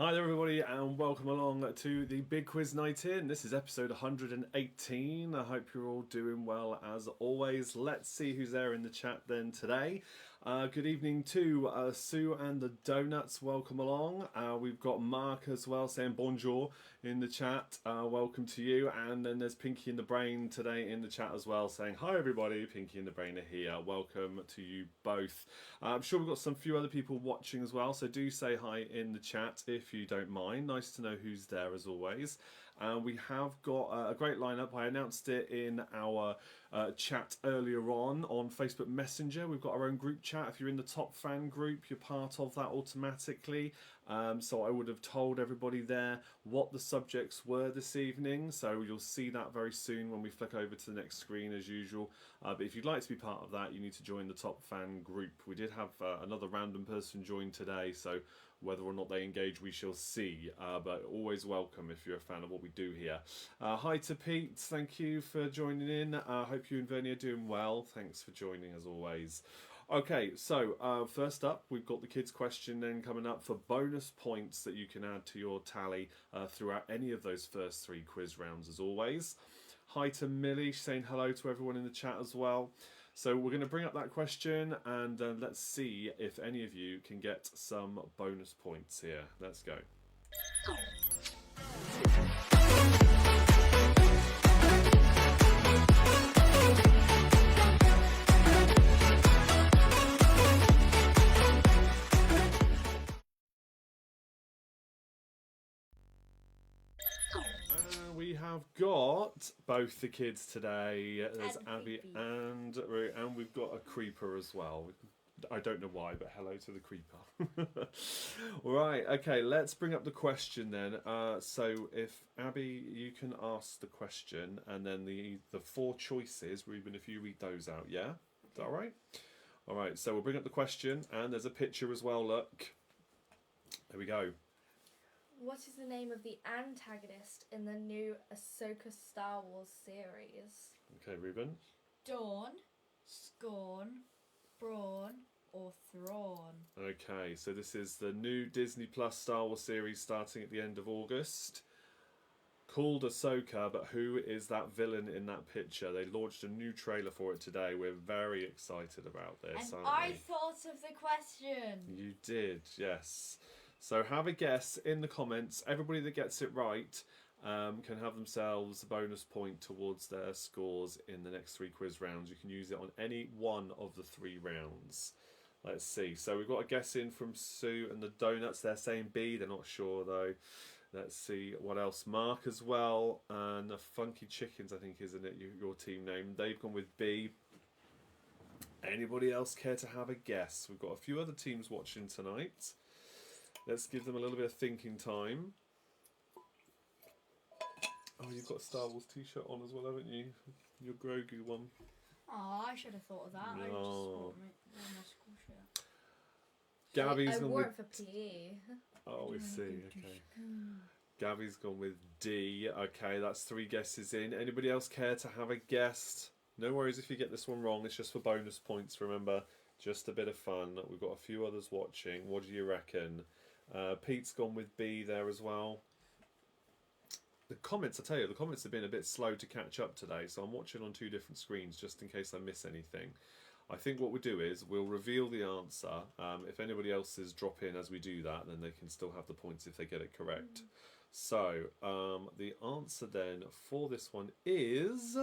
Hi there everybody and welcome along to the Big Quiz Night In. This is episode 118. I hope you're all doing well as always. Let's see who's there in the chat then today. Good evening to Sue and the Donuts, welcome along. We've got Mark as well saying bonjour in the chat, welcome to you. And then there's Pinky and the Brain today in the chat as well saying hi everybody, Pinky and the Brain are here, welcome to you both. I'm sure we've got some few other people watching as well, so do say hi in the chat if you don't mind. Nice to know who's there as always. We have got a great lineup. I announced it in our chat earlier on Facebook Messenger. We've got our own group chat. If you're in the top fan group, you're part of that automatically. So I would have told everybody there what the subjects were this evening. So you'll see that very soon when we flick over to the next screen as usual. But if you'd like to be part of that, you need to join the top fan group. We did have another random person join today, so whether or not they engage, we shall see. But always welcome if you're a fan of what we do here. Hi to Pete. Thank you for joining in. I hope you and Vernie are doing well. Thanks for joining as always. Okay, so first up, we've got the kids' question then coming up for bonus points that you can add to your tally throughout any of those first three quiz rounds as always. Hi to Millie, saying hello to everyone in the chat as well. So we're going to bring up that question and let's see if any of you can get some bonus points here. Let's go. We have got both the kids today. There's Abby and we've got a creeper as well. I don't know why, but hello to the creeper. Right, okay, let's bring up the question then. So if Abby, you can ask the question, and then the four choices, Ruben, if you read those out, yeah? Is that all right? All right, so we'll bring up the question, and there's a picture as well, look. There we go. What is the name of the antagonist in the new Ahsoka Star Wars series? Okay, Ruben. Dawn, Scorn, Brawn, or Thrawn? Okay, so this is the new Disney Plus Star Wars series starting at the end of August. Called Ahsoka, but who is that villain in that picture? They launched a new trailer for it today. We're very excited about this, and aren't we? I thought of the question. You did, yes. So have a guess in the comments. Everybody that gets it right can have themselves a bonus point towards their scores in the next three quiz rounds. You can use it on any one of the three rounds. Let's see. So we've got a guess in from Sue and the Donuts. They're saying B. They're not sure though. Let's see what else. Mark as well. And the Funky Chickens, I think, isn't it? Your team name. They've gone with B. Anybody else care to have a guess? We've got a few other teams watching tonight. Let's give them a little bit of thinking time. Oh, you've got a Star Wars t-shirt on as well, haven't you? Your Grogu one. Oh, I should have thought of that. No. I just thought my school shirt. Gabby's I gone wore with... it for PE. Oh, we see, okay. Gabby's gone with D. Okay, that's three guesses in. Anybody else care to have a guess? No worries if you get this one wrong. It's just for bonus points, remember. Just a bit of fun. We've got a few others watching. What do you reckon? Pete's gone with B there as well. The comments, I tell you, the comments have been a bit slow to catch up today, so I'm watching on two different screens just in case I miss anything. I think what we'll do is we'll reveal the answer. If anybody else is drop in as we do that, then they can still have the points if they get it correct. So the answer then for this one is...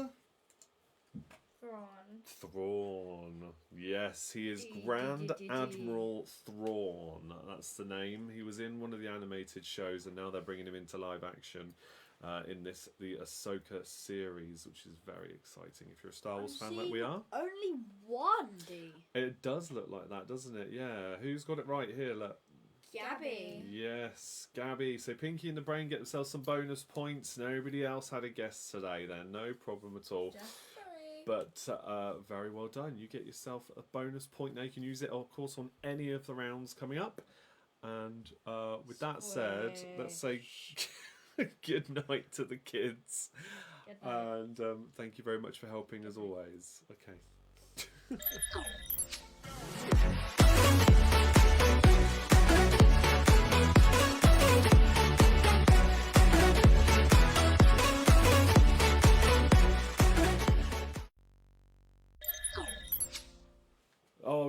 Thrawn. Yes, he is Grand Admiral Thrawn. That's the name. He was in one of the animated shows, and now they're bringing him into live action in the Ahsoka series, which is very exciting. If you're a Star Wars fan like we are. Only one D. It does look like that, doesn't it? Yeah. Who's got it right here? Look. Gabby. Yes, Gabby. So Pinky and the Brain get themselves some bonus points. Nobody else had a guess today then. No problem at all. But very well done. You get yourself a bonus point now. You can use it, of course, on any of the rounds coming up. And with that said, let's say good night to the kids. Good night. And thank you very much for helping as always. Okay.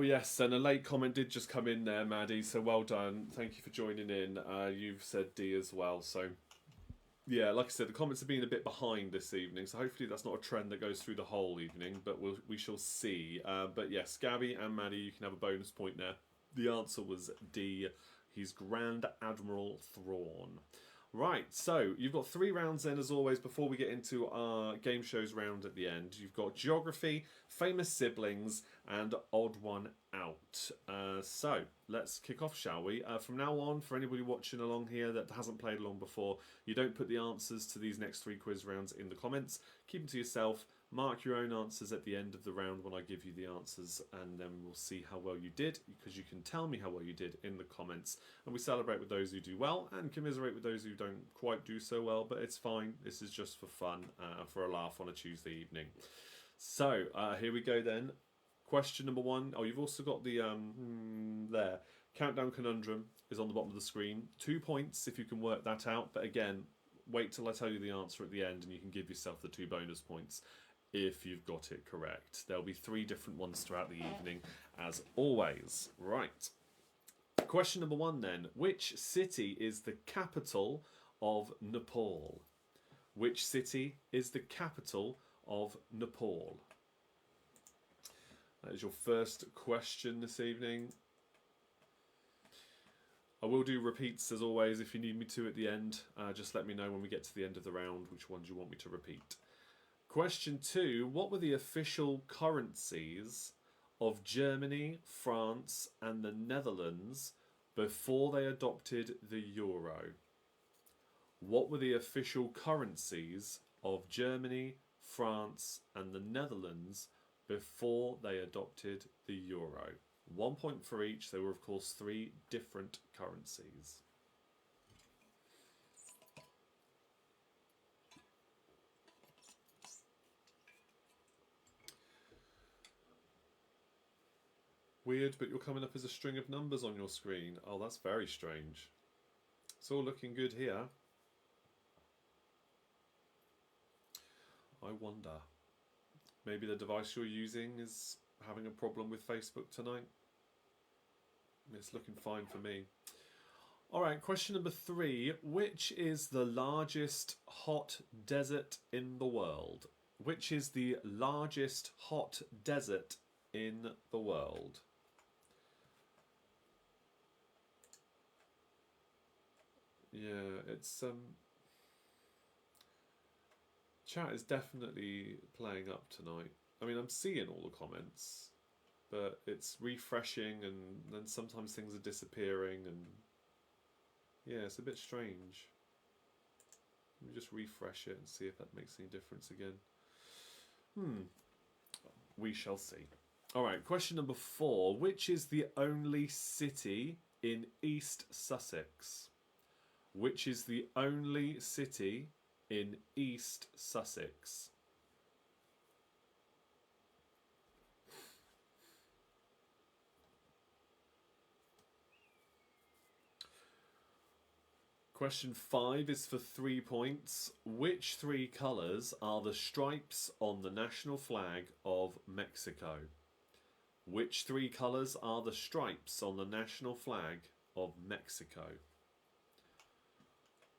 Oh yes, and a late comment did just come in there, Maddie. So well done. Thank you for joining in. You've said D as well. So yeah, like I said, the comments have been a bit behind this evening. So hopefully that's not a trend that goes through the whole evening. But we shall see. But yes, Gabby and Maddie, you can have a bonus point there. The answer was D. He's Grand Admiral Thrawn. Right, so you've got 3 rounds then, as always, before we get into our game shows round at the end. You've got Geography, Famous Siblings, and Odd One Out. So let's kick off, shall we? From now on, for anybody watching along here that hasn't played along before, you don't put the answers to these next 3 quiz rounds in the comments. Keep them to yourself. Mark your own answers at the end of the round when I give you the answers, and then we'll see how well you did, because you can tell me how well you did in the comments. And we celebrate with those who do well and commiserate with those who don't quite do so well, but it's fine. This is just for fun, for a laugh on a Tuesday evening. So here we go then. Question number 1. Oh, you've also got the there. Countdown Conundrum is on the bottom of the screen. 2 points if you can work that out, but again, wait till I tell you the answer at the end and you can give yourself the 2 bonus points if you've got it correct. There'll be 3 different ones throughout the evening, as always. Right. Question number 1 then. Which city is the capital of Nepal? Which city is the capital of Nepal? That is your first question this evening. I will do repeats as always if you need me to at the end. Just let me know when we get to the end of the round which ones you want me to repeat. Question 2. What were the official currencies of Germany, France and the Netherlands before they adopted the euro? What were the official currencies of Germany, France and the Netherlands before they adopted the euro? 1 point for each. There were of course 3 different currencies. Weird, but you're coming up as a string of numbers on your screen. Oh, that's very strange. It's all looking good here. I wonder. Maybe the device you're using is having a problem with Facebook tonight. It's looking fine for me. Alright, question number 3. Which is the largest hot desert in the world? Which is the largest hot desert in the world? Yeah, it's chat is definitely playing up tonight. I mean, I'm seeing all the comments, but it's refreshing and then sometimes things are disappearing and yeah, it's a bit strange. Let me just refresh it and see if that makes any difference again. We shall see. Alright, question number 4. Which is the only city in East Sussex? Which is the only city in East Sussex? Question 5 is for 3 points. Which 3 colours are the stripes on the national flag of Mexico? Which 3 colours are the stripes on the national flag of Mexico?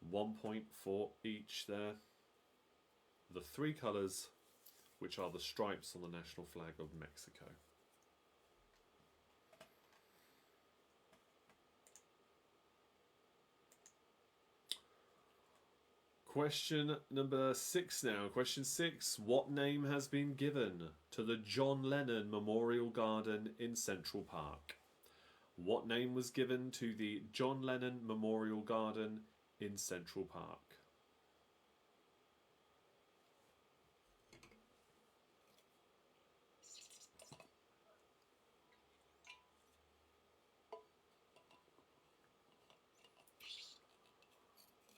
1 point for each there. The 3 colours which are the stripes on the national flag of Mexico. Question number 6 now. Question 6. What name has been given to the John Lennon Memorial Garden in Central Park? What name was given to the John Lennon Memorial Garden in Central Park?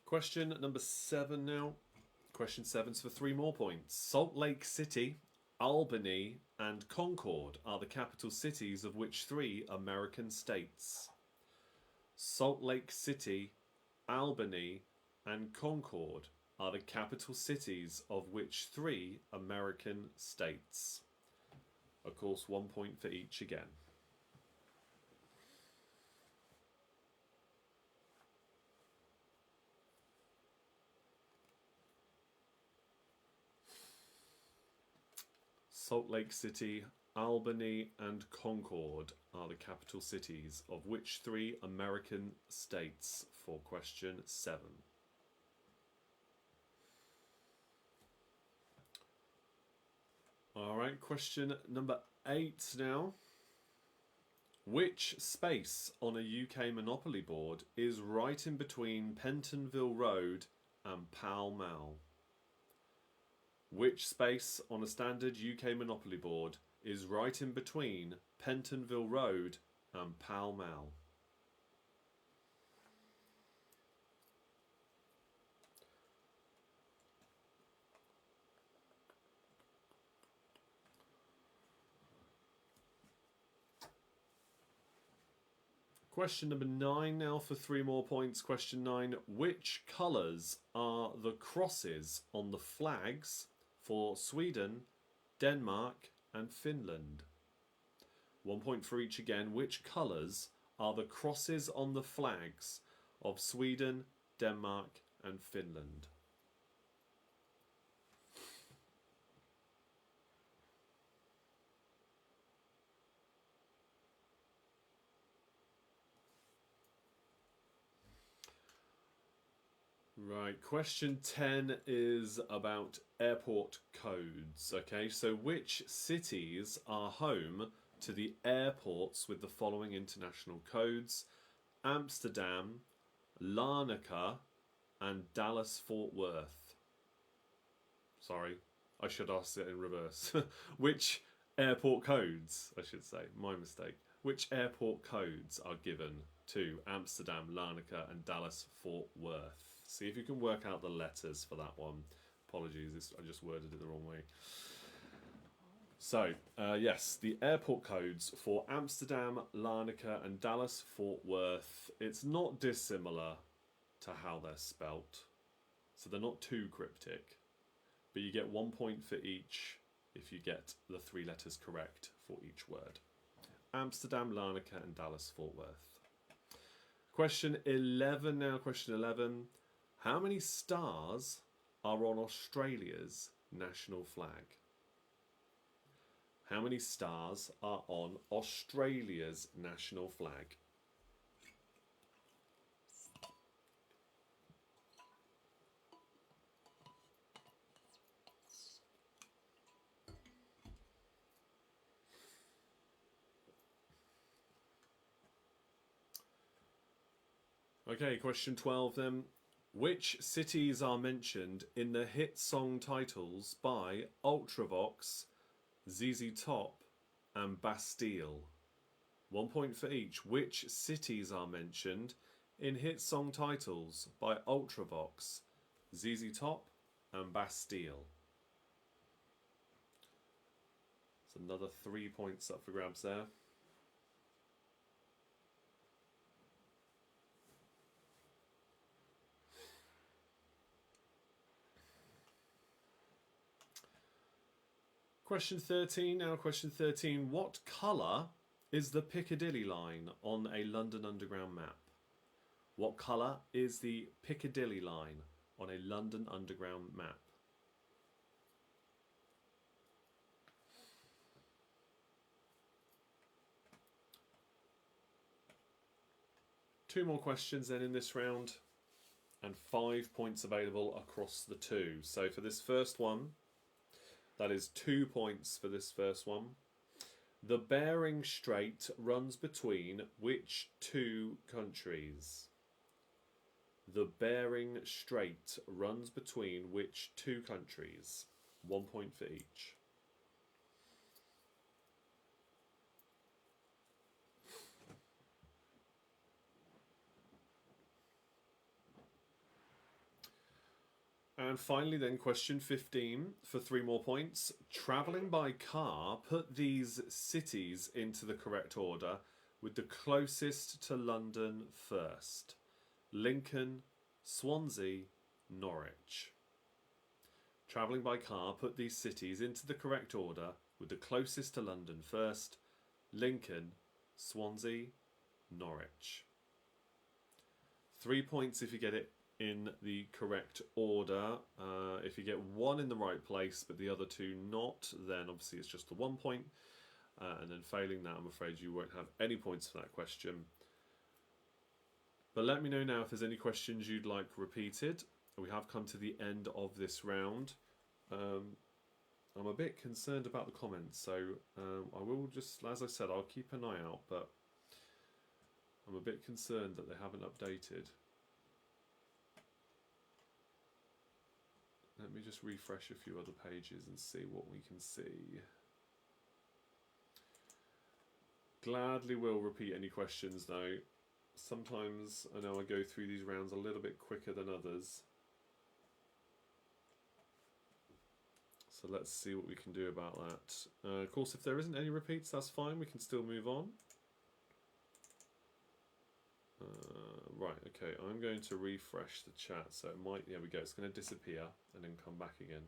Question number 7 now. Question 7's for 3 more points. Salt Lake City, Albany and Concord are the capital cities of which 3 American states? Salt Lake City, Albany and Concord are the capital cities of which 3 American states? Of course, 1 point for each again. Salt Lake City, Albany, and Concord are the capital cities of which 3 American states? For question 7. All right, question number 8 now. Which space on a UK Monopoly board is right in between Pentonville Road and Pall Mall? Which space on a standard UK Monopoly board is right in between Pentonville Road and Pall Mall? Question number 9 now for 3 more points. Question 9. Which colours are the crosses on the flags for Sweden, Denmark and Finland? 1 point for each again. Which colours are the crosses on the flags of Sweden, Denmark and Finland? Right, question 10 is about airport codes. Okay, so which cities are home to the airports with the following international codes? Amsterdam, Larnaca, and Dallas-Fort Worth. Sorry, I should ask it in reverse. Which airport codes, I should say, my mistake. Which airport codes are given to Amsterdam, Larnaca, and Dallas-Fort Worth? See if you can work out the letters for that one. Apologies, I just worded it the wrong way. So, yes, the airport codes for Amsterdam, Larnaca and Dallas-Fort Worth. It's not dissimilar to how they're spelt. So they're not too cryptic. But you get 1 point for each if you get the 3 letters correct for each word. Amsterdam, Larnaca and Dallas-Fort Worth. Question 11 now, question 11. How many stars are on Australia's national flag? How many stars are on Australia's national flag? Okay, question 12 then. Which cities are mentioned in the hit song titles by Ultravox, ZZ Top and Bastille? 1 point for each. Which cities are mentioned in hit song titles by Ultravox, ZZ Top and Bastille? It's another 3 points up for grabs there. Question 13 now, question 13. What colour is the Piccadilly line on a London Underground map? What colour is the Piccadilly line on a London Underground map? Two more questions then in this round and 5 points available across the 2. So for this first one, that is 2 points for this first one. The Bering Strait runs between which 2 countries? The Bering Strait runs between which 2 countries? 1 point for each. And finally then, question 15 for 3 more points. Travelling by car, put these cities into the correct order with the closest to London first. Lincoln, Swansea, Norwich. Travelling by car, put these cities into the correct order with the closest to London first. Lincoln, Swansea, Norwich. 3 points if you get it in the correct order. If you get one in the right place but the other two not, then obviously it's just the 1 point. And then failing that, I'm afraid you won't have any points for that question. But let me know now if there's any questions you'd like repeated. We have come to the end of this round. I'm a bit concerned about the comments, so I will just, as I said, I'll keep an eye out, but I'm a bit concerned that they haven't updated. Let me just refresh a few other pages and see what we can see. Gladly will repeat any questions though. Sometimes I know I go through these rounds a little bit quicker than others. So let's see what we can do about that. Of course, if there isn't any repeats, that's fine. We can still move on. Right, okay. I'm going to refresh the chat. So it might, there we go. It's going to disappear and then come back again.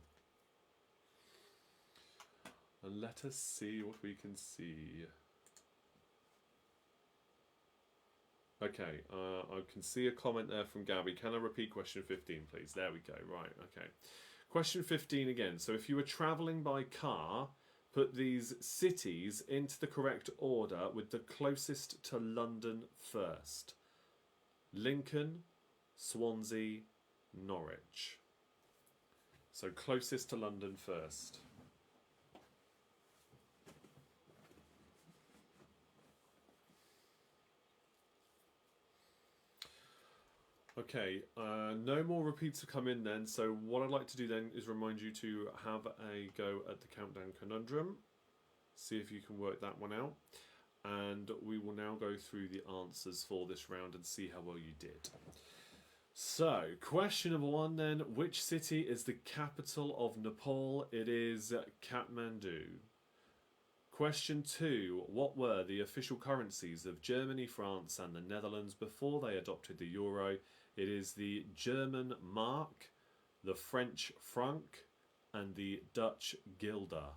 And let us see what we can see. Okay, I can see a comment there from Gabby. Can I repeat question 15, please? There we go. Right, okay. Question 15 again. So if you were travelling by car, put these cities into the correct order with the closest to London first. Lincoln, Swansea, Norwich. So closest to London first. Okay, no more repeats to come in then, so what I'd like to do then is remind you to have a go at the countdown conundrum, see if you can work that one out, and we will now go through the answers for this round and see how well you did. So, question number 1 then, which city is the capital of Nepal? It is Kathmandu. Question 2, what were the official currencies of Germany, France and the Netherlands before they adopted the euro? It is the German mark, the French franc and the Dutch guilder.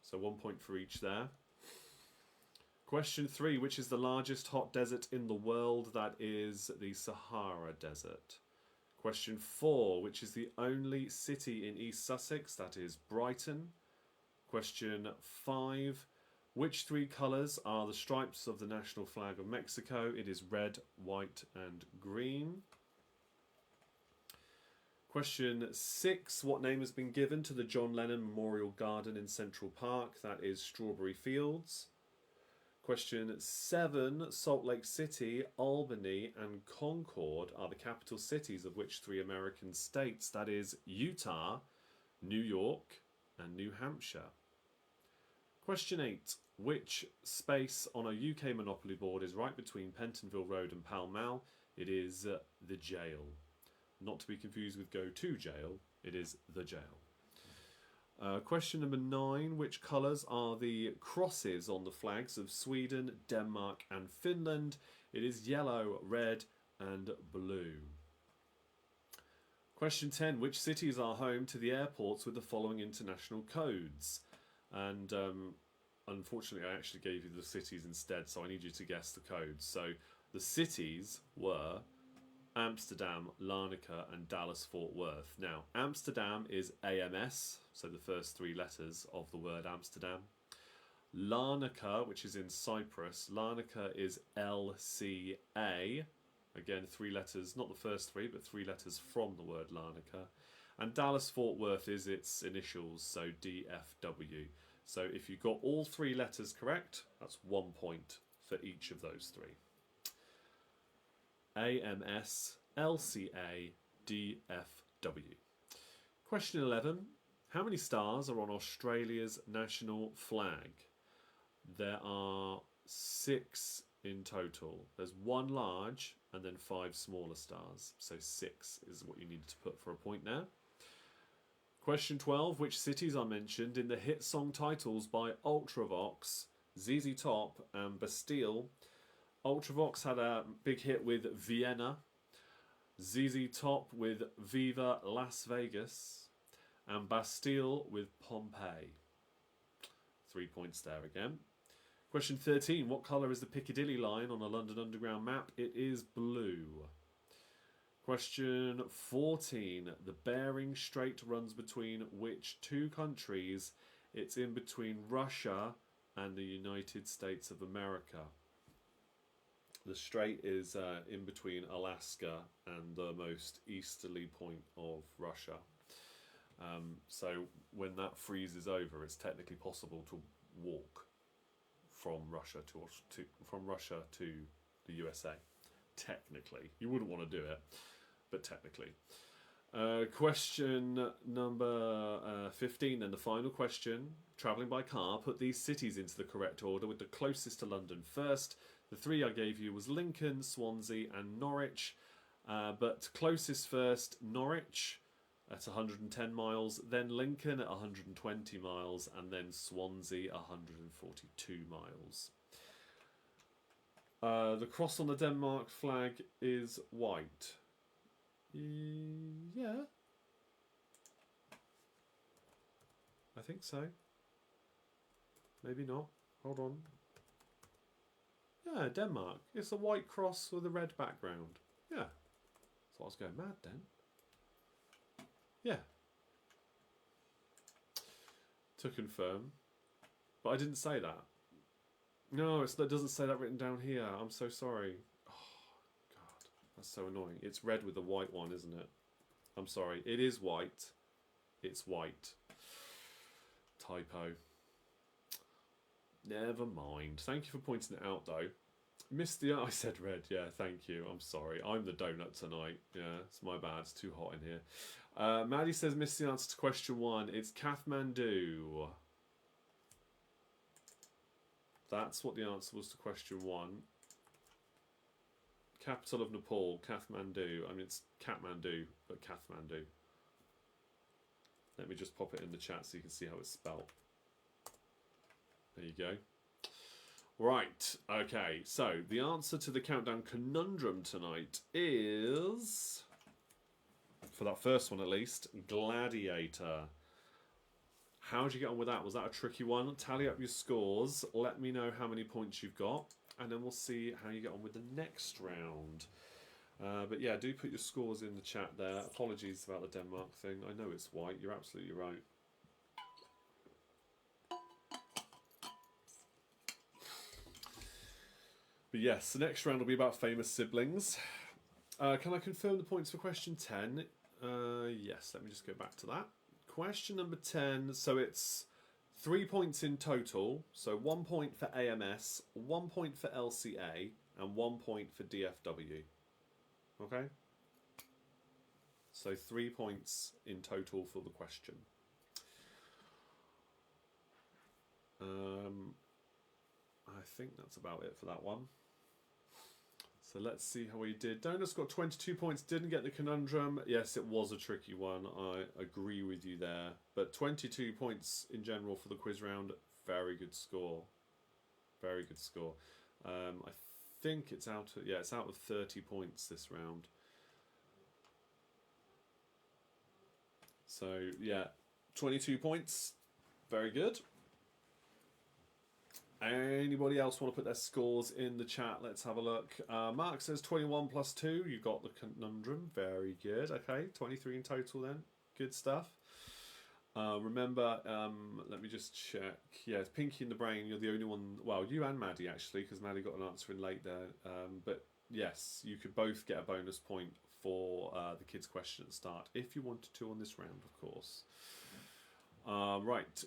So 1 point for each there. Question 3, which is the largest hot desert in the world? That is the Sahara Desert. Question 4, which is the only city in East Sussex? That is Brighton. Question 5, which 3 colours are the stripes of the national flag of Mexico? It is red, white and green. Question 6, what name has been given to the John Lennon Memorial Garden in Central Park? That is Strawberry Fields. Question 7, Salt Lake City, Albany and Concord are the capital cities of which 3 American states? That is Utah, New York and New Hampshire. Question 8, which space on a UK Monopoly board is right between Pentonville Road and Pall Mall? It is the jail. Not to be confused with go to jail, it is the jail. Question number 9, which colours are the crosses on the flags of Sweden, Denmark and Finland? It is yellow, red and blue. Question 10, which cities are home to the airports with the following international codes? And unfortunately I actually gave you the cities instead, so I need you to guess the codes. So the cities were Amsterdam, Larnaca and Dallas-Fort Worth. Now Amsterdam is AMS, so the first 3 letters of the word Amsterdam. Larnaca, which is in Cyprus, Larnaca is LCA. Again, 3 letters, not the first 3, but 3 letters from the word Larnaca. And Dallas-Fort Worth is its initials, so DFW. So if you got all 3 letters correct, that's 1 point for each of those 3. AMS, LCA, DFW. Question 11. How many stars are on Australia's national flag? There are 6 in total. There's 1 large and then 5 smaller stars. So 6 is what you need to put for a point there. Question 12. Which cities are mentioned in the hit song titles by Ultravox, ZZ Top and Bastille? Ultravox had a big hit with Vienna, ZZ Top with Viva Las Vegas, and Bastille with Pompeii. 3 points there again. Question 13. What colour is the Piccadilly line on a London Underground map? It is blue. Question 14. The Bering Strait runs between which two countries? It's in between Russia and the United States of America. The strait is in between Alaska and the most easterly point of Russia. So when that freezes over, it's technically possible to walk from Russia to the USA. Technically, you wouldn't want to do it, but technically. Question number 15, then the final question. Travelling by car, put these cities into the correct order with the closest to London first. The three I gave you was Lincoln, Swansea and Norwich. But closest first, Norwich at 110 miles, then Lincoln at 120 miles, and then Swansea 142 miles. The cross on the Denmark flag is white. Yeah. I think so. Maybe not. Hold on. Yeah, Denmark. It's a white cross with a red background. Yeah. So I was going mad then. Yeah. To confirm. But I didn't say that. No, it doesn't say that written down here. I'm so sorry. Oh, God. That's so annoying. It's red with the white one, isn't it? I'm sorry. It is white. It's white. Typo. Never mind. Thank you for pointing it out, though. Missed the... I said red. Yeah, thank you. I'm sorry. I'm the donut tonight. Yeah, it's my bad. It's too hot in here. Maddie says, missed the answer to question 1. It's Kathmandu. That's what the answer was to question 1. Capital of Nepal, Kathmandu. I mean, it's Kathmandu, but Kathmandu. Let me just pop it in the chat so you can see how it's spelt. There you go. Right, okay, so the answer to the countdown conundrum tonight is, for that first one at least, Gladiator. How did you get on with that? Was that a tricky one? Tally up your scores, let me know how many points you've got, and then we'll see how you get on with the next round. But yeah, do put your scores in the chat there. Apologies about the Denmark thing. I know it's white, you're absolutely right. But yes, the next round will be about famous siblings. Can I confirm the points for question 10? Yes, let me just go back to that. Question number 10, so it's 3 points in total. So 1 point for AMS, 1 point for LCA, and 1 point for DFW. Okay? So 3 points in total for the question. I think that's about it for that one. So let's see how we did. Donut's got 22 points, didn't get the conundrum. Yes, it was a tricky one. I agree with you there. But 22 points in general for the quiz round. Very good score. Very good score. I think it's out of, yeah, it's out of 30 points this round. So yeah, 22 points. Very good. Anybody else want to put their scores in the chat? Let's have a look. Mark says 21 plus 2. You got the conundrum. Very good. Okay, 23 in total then. Good stuff. Remember, let me just check. Yeah, it's Pinky in the Brain. You're the only one. Well, you and Maddie actually, because Maddie got an answer in late there. But yes, you could both get a bonus point for the kids' question at the start if you wanted to on this round, of course. Right.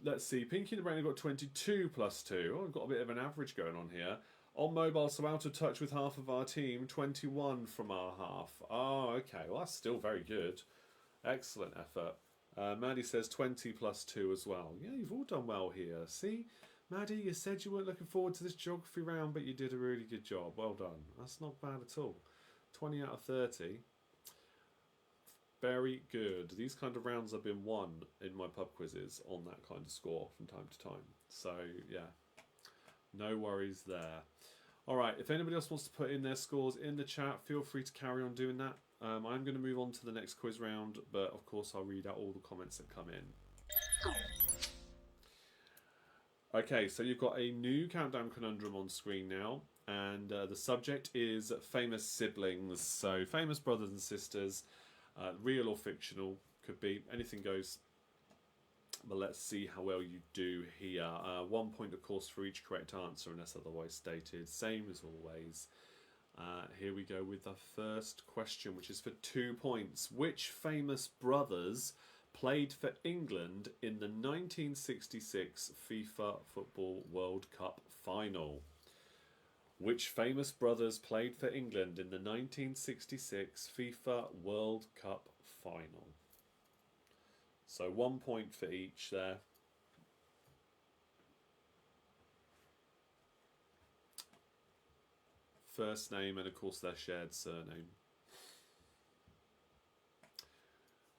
Let's see, Pinky in the Brain got 22 plus 2. Oh, I've got a bit of an average going on here. On mobile, so out of touch with half of our team, 21 from our half. Oh, okay, well that's still very good. Excellent effort. Maddie says 20 plus 2 as well. Yeah, you've all done well here. See, Maddie, you said you weren't looking forward to this geography round, but you did a really good job. Well done. That's not bad at all. 20 out of 30. Very good. These kind of rounds have been won in my pub quizzes on that kind of score from time to time. So, yeah, no worries there. All right, if anybody else wants to put in their scores in the chat, feel free to carry on doing that. I'm going to move on to the next quiz round, but of course I'll read out all the comments that come in. Okay, so you've got a new countdown conundrum on screen now. and the subject is famous siblings. So famous brothers and sisters, real or fictional, could be anything goes. But let's see how well you do here. 1 point, of course, for each correct answer, unless otherwise stated. Same as always. Here we go with the first question, which is for 2 points. Which famous brothers played for England in the 1966 FIFA Football World Cup final? Which famous brothers played for England in the 1966 FIFA World Cup final? So 1 point for each there. First name and of course their shared surname.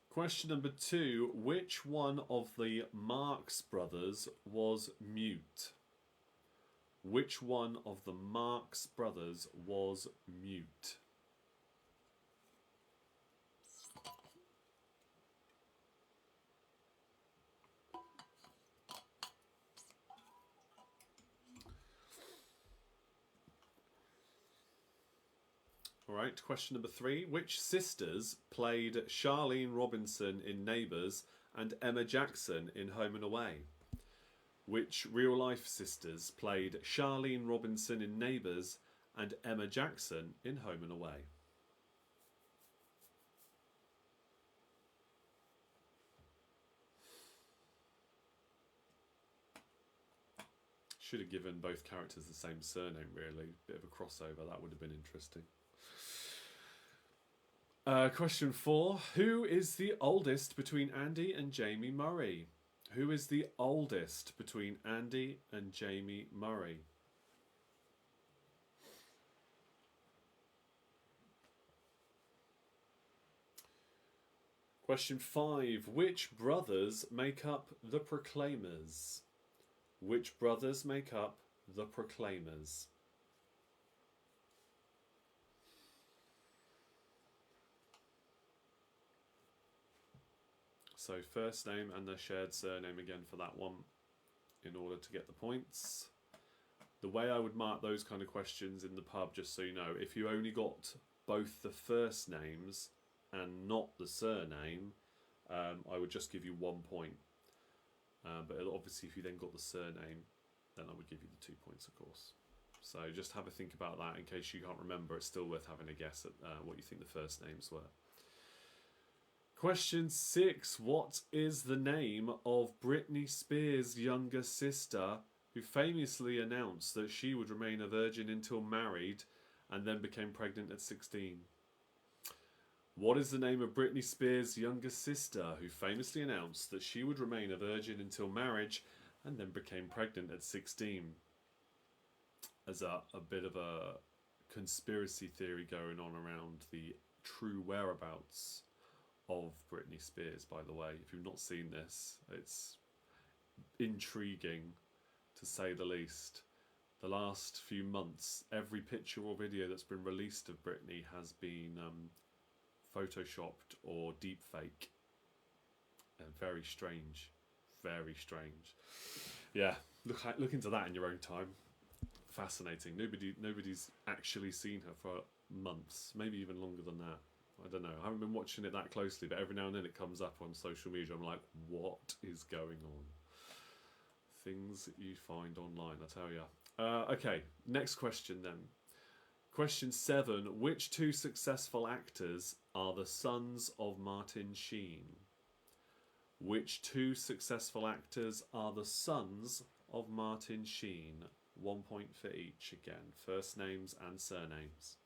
Question number 2. Which one of the Marx brothers was mute? Which one of the Marx brothers was mute? Alright, question number 3. Which sisters played Charlene Robinson in Neighbours and Emma Jackson in Home and Away? Which real-life sisters played Charlene Robinson in Neighbours and Emma Jackson in Home and Away? Should have given both characters the same surname, really. Bit of a crossover, that would have been interesting. Question 4. Who is the oldest between Andy and Jamie Murray? Who is the oldest between Andy and Jamie Murray? Question 5. Which brothers make up the Proclaimers? Which brothers make up the Proclaimers? So first name and their shared surname again for that one in order to get the points. The way I would mark those kind of questions in the pub, just so you know, if you only got both the first names and not the surname, I would just give you 1 point. But obviously if you then got the surname, then I would give you the 2 points, of course. So just have a think about that in case you can't remember. It's still worth having a guess at what you think the first names were. Question 6. What is the name of Britney Spears' younger sister who famously announced that she would remain a virgin until married and then became pregnant at 16? What is the name of Britney Spears' younger sister who famously announced that she would remain a virgin until marriage and then became pregnant at 16? As a bit of a conspiracy theory going on around the true whereabouts of Britney Spears, by the way. If you've not seen this, it's intriguing to say the least. The last few months, every picture or video that's been released of Britney has been photoshopped or deepfake. And very strange. Very strange. Yeah, look into that in your own time. Fascinating. Nobody's actually seen her for months, maybe even longer than that. I don't know. I haven't been watching it that closely, but every now and then it comes up on social media. I'm like, what is going on? Things you find online, I tell you. Okay, next question then. Question 7. Which 2 successful actors are the sons of Martin Sheen? Which 2 successful actors are the sons of Martin Sheen? 1 point for each again. First names and surnames.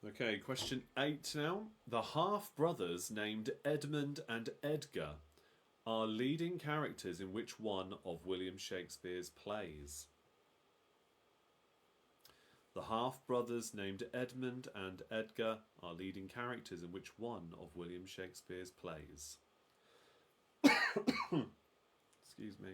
Okay, question 8 now. The half-brothers named Edmund and Edgar are leading characters in which one of William Shakespeare's plays? The half-brothers named Edmund and Edgar are leading characters in which one of William Shakespeare's plays? Excuse me.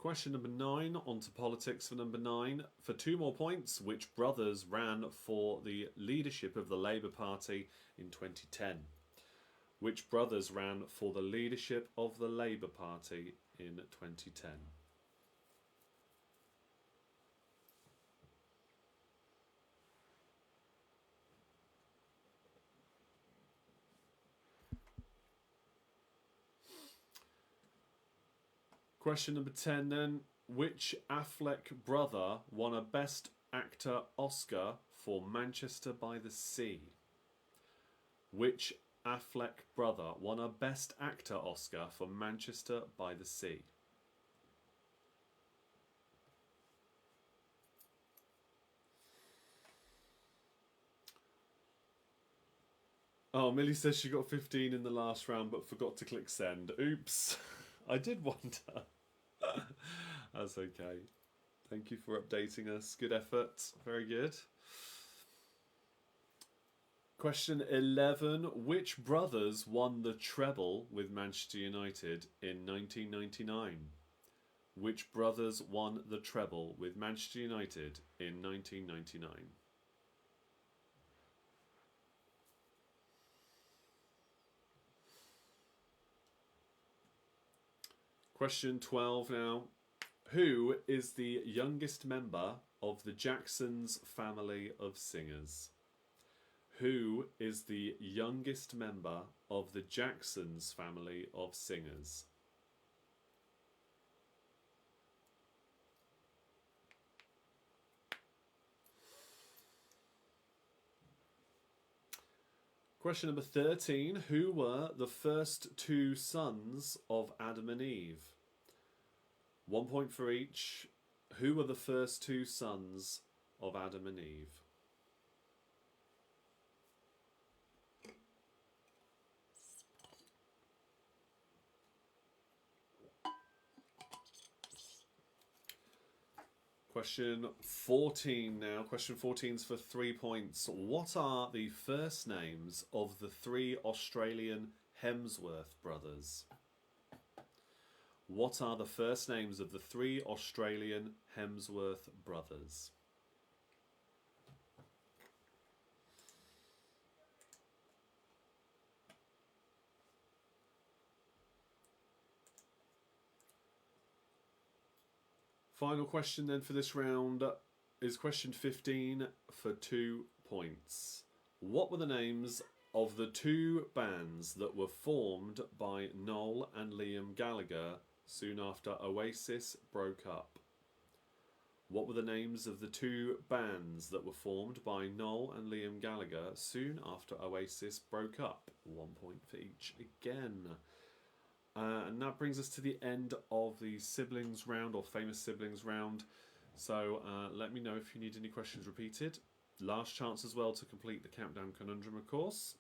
Question number 9, on to politics for number 9. For 2 more points, which brothers ran for the leadership of the Labour Party in 2010? Which brothers ran for the leadership of the Labour Party in 2010? Question number 10 then. Which Affleck brother won a Best Actor Oscar for Manchester by the Sea? Which Affleck brother won a Best Actor Oscar for Manchester by the Sea? Oh, Millie says she got 15 in the last round but forgot to click send. Oops. I did wonder. That's okay. Thank you for updating us. Good effort. Very good. Question 11. Which brothers won the treble with Manchester United in 1999? Which brothers won the treble with Manchester United in 1999? Question 12 now. Who is the youngest member of the Jacksons family of singers? Who is the youngest member of the Jacksons family of singers? Question number 13. Who were the first 2 sons of Adam and Eve? 1 point for each. Who were the first 2 sons of Adam and Eve? Question 14 now. Question 14 is for 3 points. What are the first names of the 3 Australian Hemsworth brothers? What are the first names of the 3 Australian Hemsworth brothers? Final question then for this round is question 15 for 2 points. What were the names of the 2 bands that were formed by Noel and Liam Gallagher soon after Oasis broke up? What were the names of the 2 bands that were formed by Noel and Liam Gallagher soon after Oasis broke up? 1 point for each again. And that brings us to the end of the siblings round, or famous siblings round. So let me know if you need any questions repeated. Last chance as well to complete the countdown conundrum, of course.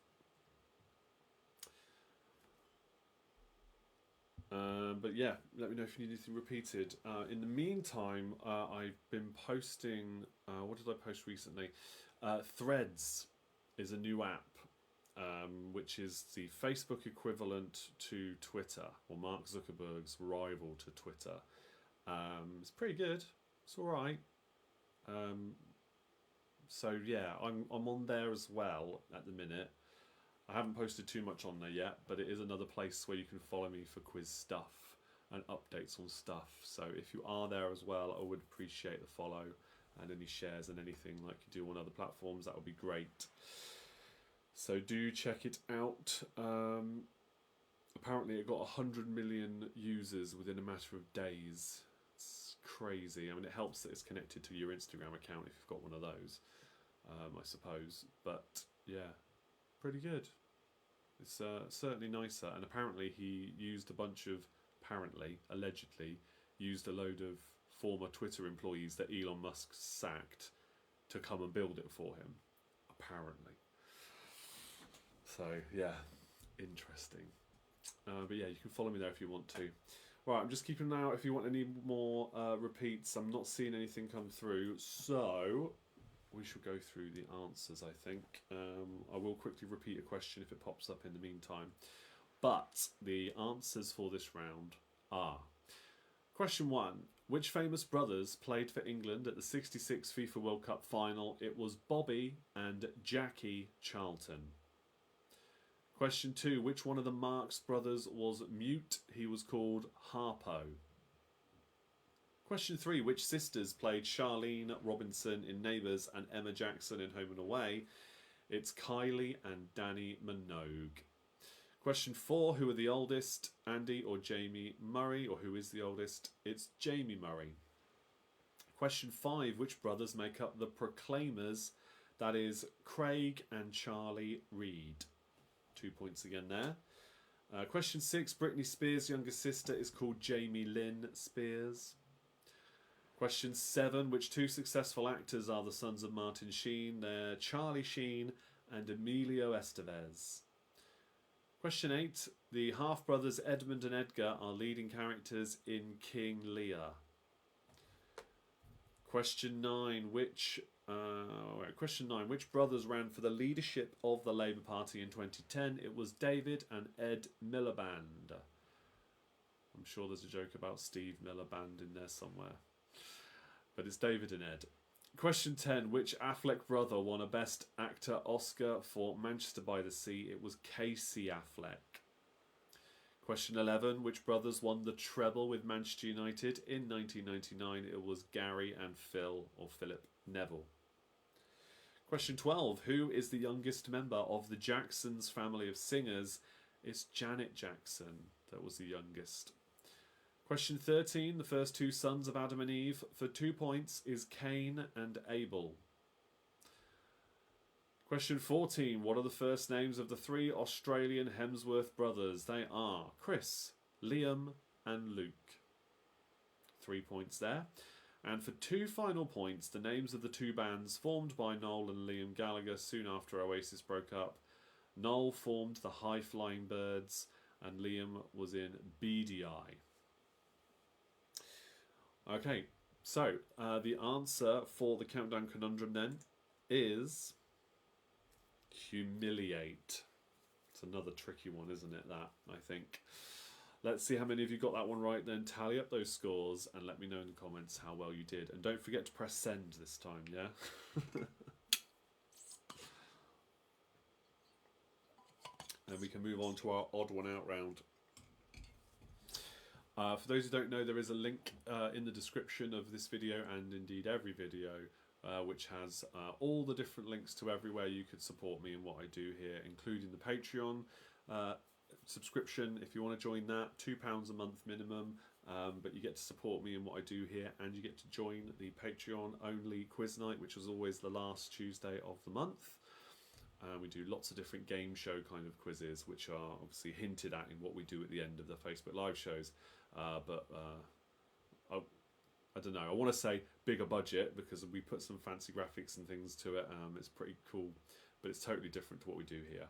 But yeah, let me know if you need anything repeated. In the meantime, I've been posting, what did I post recently? Threads is a new app, which is the Facebook equivalent to Twitter, or Mark Zuckerberg's rival to Twitter. It's pretty good. It's all right. So yeah, I'm on there as well at the minute. I haven't posted too much on there yet, but it is another place where you can follow me for quiz stuff and updates on stuff. So if you are there as well, I would appreciate the follow and any shares and anything like you do on other platforms. That would be great. So do check it out. Apparently it got 100 million users within a matter of days. It's crazy. I mean, it helps that it's connected to your Instagram account if you've got one of those, I suppose. But yeah, pretty good. It's certainly nicer. And apparently he used a bunch of, allegedly, used a load of former Twitter employees that Elon Musk sacked to come and build it for him, apparently. So yeah, interesting. But yeah, you can follow me there if you want to. Right, I'm just keeping an eye out if you want any more repeats. I'm not seeing anything come through, so we shall go through the answers, I think. I will quickly repeat a question if it pops up in the meantime. But the answers for this round are: question 1. Which famous brothers played for England at the '66 FIFA World Cup final? It was Bobby and Jackie Charlton. Question 2. Which one of the Marx brothers was mute? He was called Harpo. Question 3. Which sisters played Charlene Robinson in Neighbours and Emma Jackson in Home and Away? It's Kylie and Danny Minogue. Question 4. Who are the oldest? Andy or Jamie Murray? Or who is the oldest? It's Jamie Murray. Question 5. Which brothers make up the Proclaimers? That is Craig and Charlie Reid. 2 points again there. Question 6. Britney Spears' younger sister is called Jamie Lynn Spears. Question 7. Which 2 successful actors are the sons of Martin Sheen? They're Charlie Sheen and Emilio Estevez. Question 8. The half-brothers Edmund and Edgar are leading characters in King Lear. Question 9. Which brothers ran for the leadership of the Labour Party in 2010? It was David and Ed Miliband. I'm sure there's a joke about Steve Miliband in there somewhere. But it's David and Ed. Question 10. Which Affleck brother won a Best Actor Oscar for Manchester by the Sea? It was Casey Affleck. Question 11. Which brothers won the treble with Manchester United in 1999? It was Gary and Phil, or Philip Neville. Question 12. Who is the youngest member of the Jacksons family of singers? It's Janet Jackson that was the youngest. Question 13. The first 2 sons of Adam and Eve, for 2 points, is Cain and Abel. Question 14. What are the first names of the 3 Australian Hemsworth brothers? They are Chris, Liam and Luke. 3 points there. And for 2 final points, the names of the 2 bands formed by Noel and Liam Gallagher soon after Oasis broke up. Noel formed the High Flying Birds and Liam was in Beady Eye. Okay, so the answer for the countdown conundrum then is humiliate. It's another tricky one, isn't it, that, I think. Let's see how many of you got that one right then. Tally up those scores and let me know in the comments how well you did. And don't forget to press send this time, yeah? And we can move on to our odd one out round. For those who don't know, there is a link in the description of this video and indeed every video which has all the different links to everywhere you could support me in what I do here, including the Patreon subscription if you want to join that, £2 a month minimum, but you get to support me in what I do here and you get to join the Patreon only quiz night, which is always the last Tuesday of the month. We do lots of different game show kind of quizzes, which are obviously hinted at in what we do at the end of the Facebook Live shows. I don't know, I want to say bigger budget because we put some fancy graphics and things to it. It's pretty cool, but it's totally different to what we do here.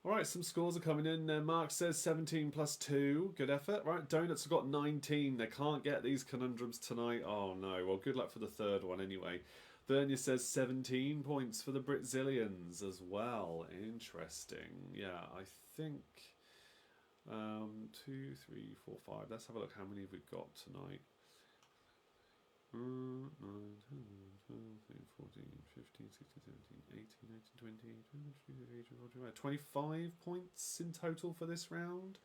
Alright, some scores are coming in. Mark says 17 plus 2. Good effort. Right, Donuts have got 19. They can't get these conundrums tonight. Oh no, well good luck for the third one anyway. Vernia says 17 points for the Britzillians as well. Interesting. Yeah, I think 2, 3, 4, 5. Let's have a look how many we've got tonight. 9, 10, 12, 13, 14, 15, 16, 17, 18, 19, 20, 25 points in total for this round.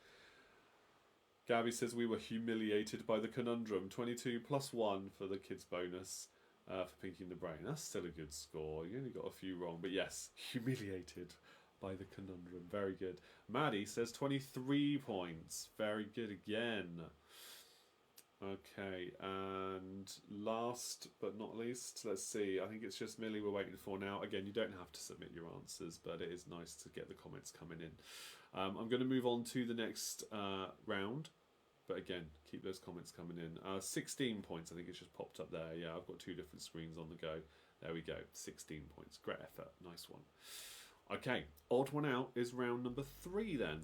Gabby says we were humiliated by the conundrum. 22 plus 1 for the kids bonus. For Pinky in the Brain. That's still a good score. You only got a few wrong, but yes, humiliated by the conundrum. Very good. Maddie says 23 points. Very good again. Okay, and last but not least, let's see. I think it's just Millie we're waiting for now. Again, you don't have to submit your answers, but it is nice to get the comments coming in. I'm going to move on to the next round. But again, keep those comments coming in. 16 points, I think it's just popped up there. Yeah, I've got 2 different screens on the go. There we go, 16 points. Great effort, nice one. Okay, odd one out is round number 3 then.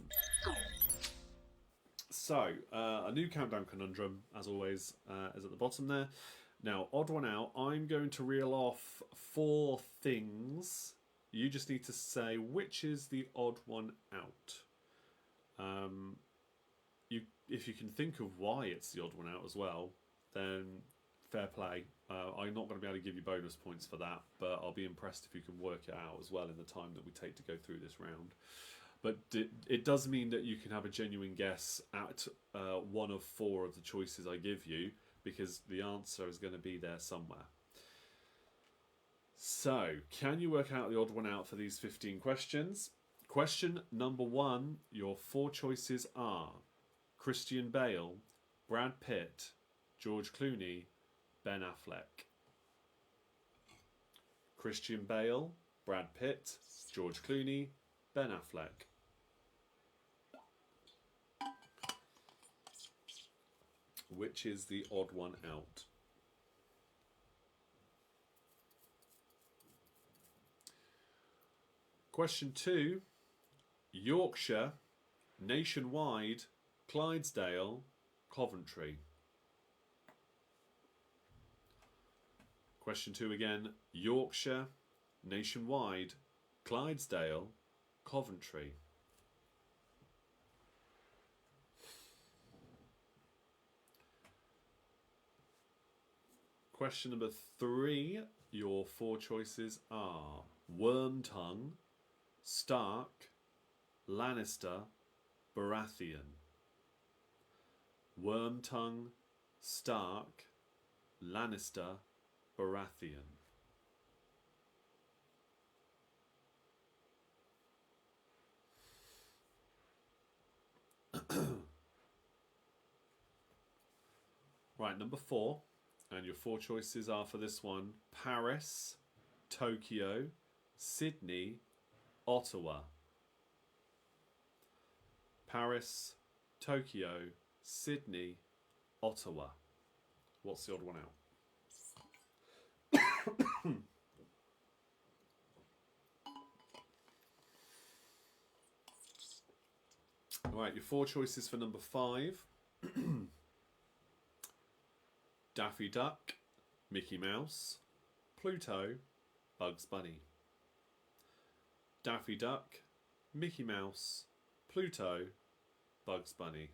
So, a new countdown conundrum, as always, is at the bottom there. Now, odd one out, I'm going to reel off 4 things. You just need to say which is the odd one out. if you can think of why it's the odd one out as well, then fair play. I'm not going to be able to give you bonus points for that, but I'll be impressed if you can work it out as well in the time that we take to go through this round. But it does mean that you can have a genuine guess at one of 4 of the choices I give you, because the answer is going to be there somewhere. So, can you work out the odd one out for these 15 questions? Question number 1, your 4 choices are Christian Bale, Brad Pitt, George Clooney, Ben Affleck. Christian Bale, Brad Pitt, George Clooney, Ben Affleck. Which is the odd one out? Question 2, Yorkshire, Nationwide, Clydesdale, Coventry. Question 2 again, Yorkshire, Nationwide, Clydesdale, Coventry. Question number 3, your 4 choices are Wormtongue, Stark, Lannister, Baratheon. Wormtongue, Stark, Lannister, Baratheon. Right, number 4, and your 4 choices are for this one Paris, Tokyo, Sydney, Ottawa. Paris, Tokyo, Sydney, Ottawa. What's the odd one out? Right, your 4 choices for number 5. Daffy Duck, Mickey Mouse, Pluto, Bugs Bunny. Daffy Duck, Mickey Mouse, Pluto, Bugs Bunny.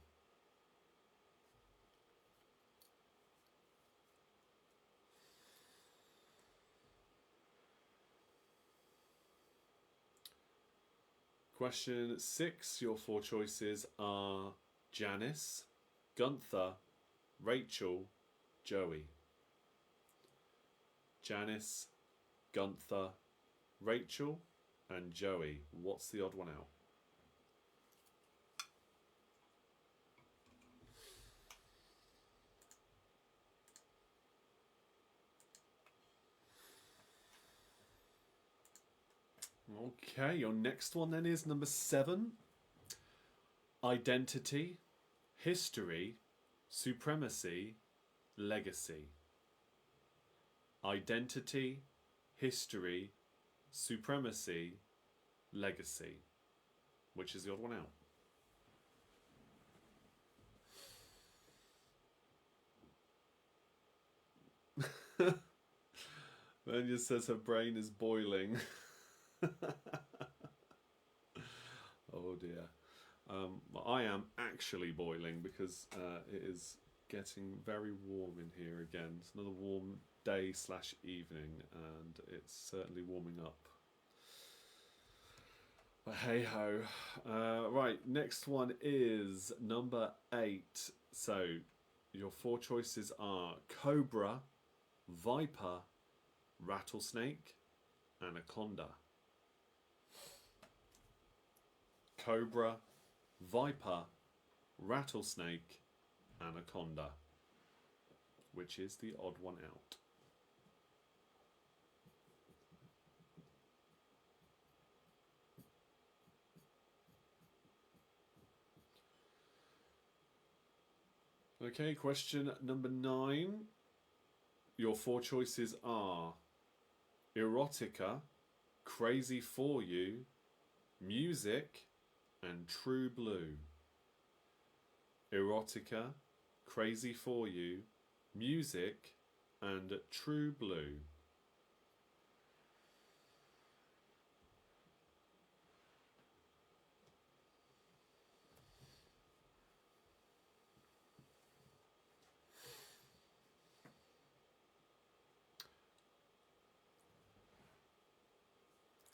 Question 6, your 4 choices are Janice, Gunther, Rachel, Joey. Janice, Gunther, Rachel, and Joey. What's the odd one out? Okay, your next one then is number 7. Identity, history, supremacy, legacy. Identity, history, supremacy, legacy. Which is the odd one out? Vanya says her brain is boiling. Oh dear. I am actually boiling because it is getting very warm in here again. It's another warm day / evening, and it's certainly warming up. But hey ho. Right, next one is number 8. So your 4 choices are Cobra, Viper, Rattlesnake, Anaconda. Cobra, Viper, Rattlesnake, Anaconda. Which is the odd one out? Okay, question number 9. Your 4 choices are Erotica, Crazy For You, Music, and True Blue. Erotica, Crazy For You, Music, and True Blue.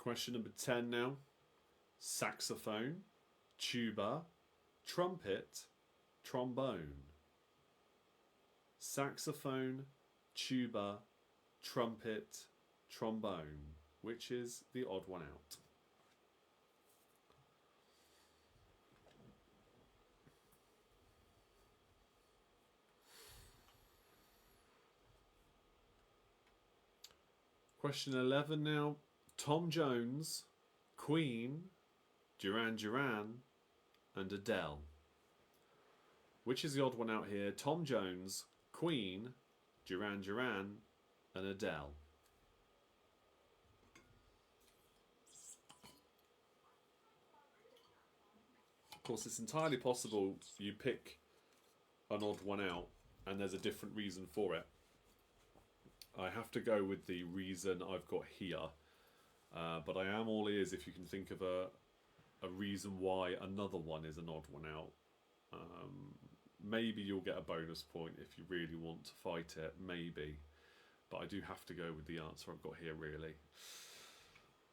Question number 10 now. Saxophone, tuba, trumpet, trombone. Saxophone, tuba, trumpet, trombone. Which is the odd one out? Question 11 now. Tom Jones, Queen, Duran Duran, and Adele. Which is the odd one out here? Tom Jones, Queen, Duran Duran, and Adele. Of course, it's entirely possible you pick an odd one out and there's a different reason for it. I have to go with the reason I've got here, but I am all ears if you can think of a reason why another one is an odd one out. Maybe you'll get a bonus point if you really want to fight it, maybe. But I do have to go with the answer I've got here, really.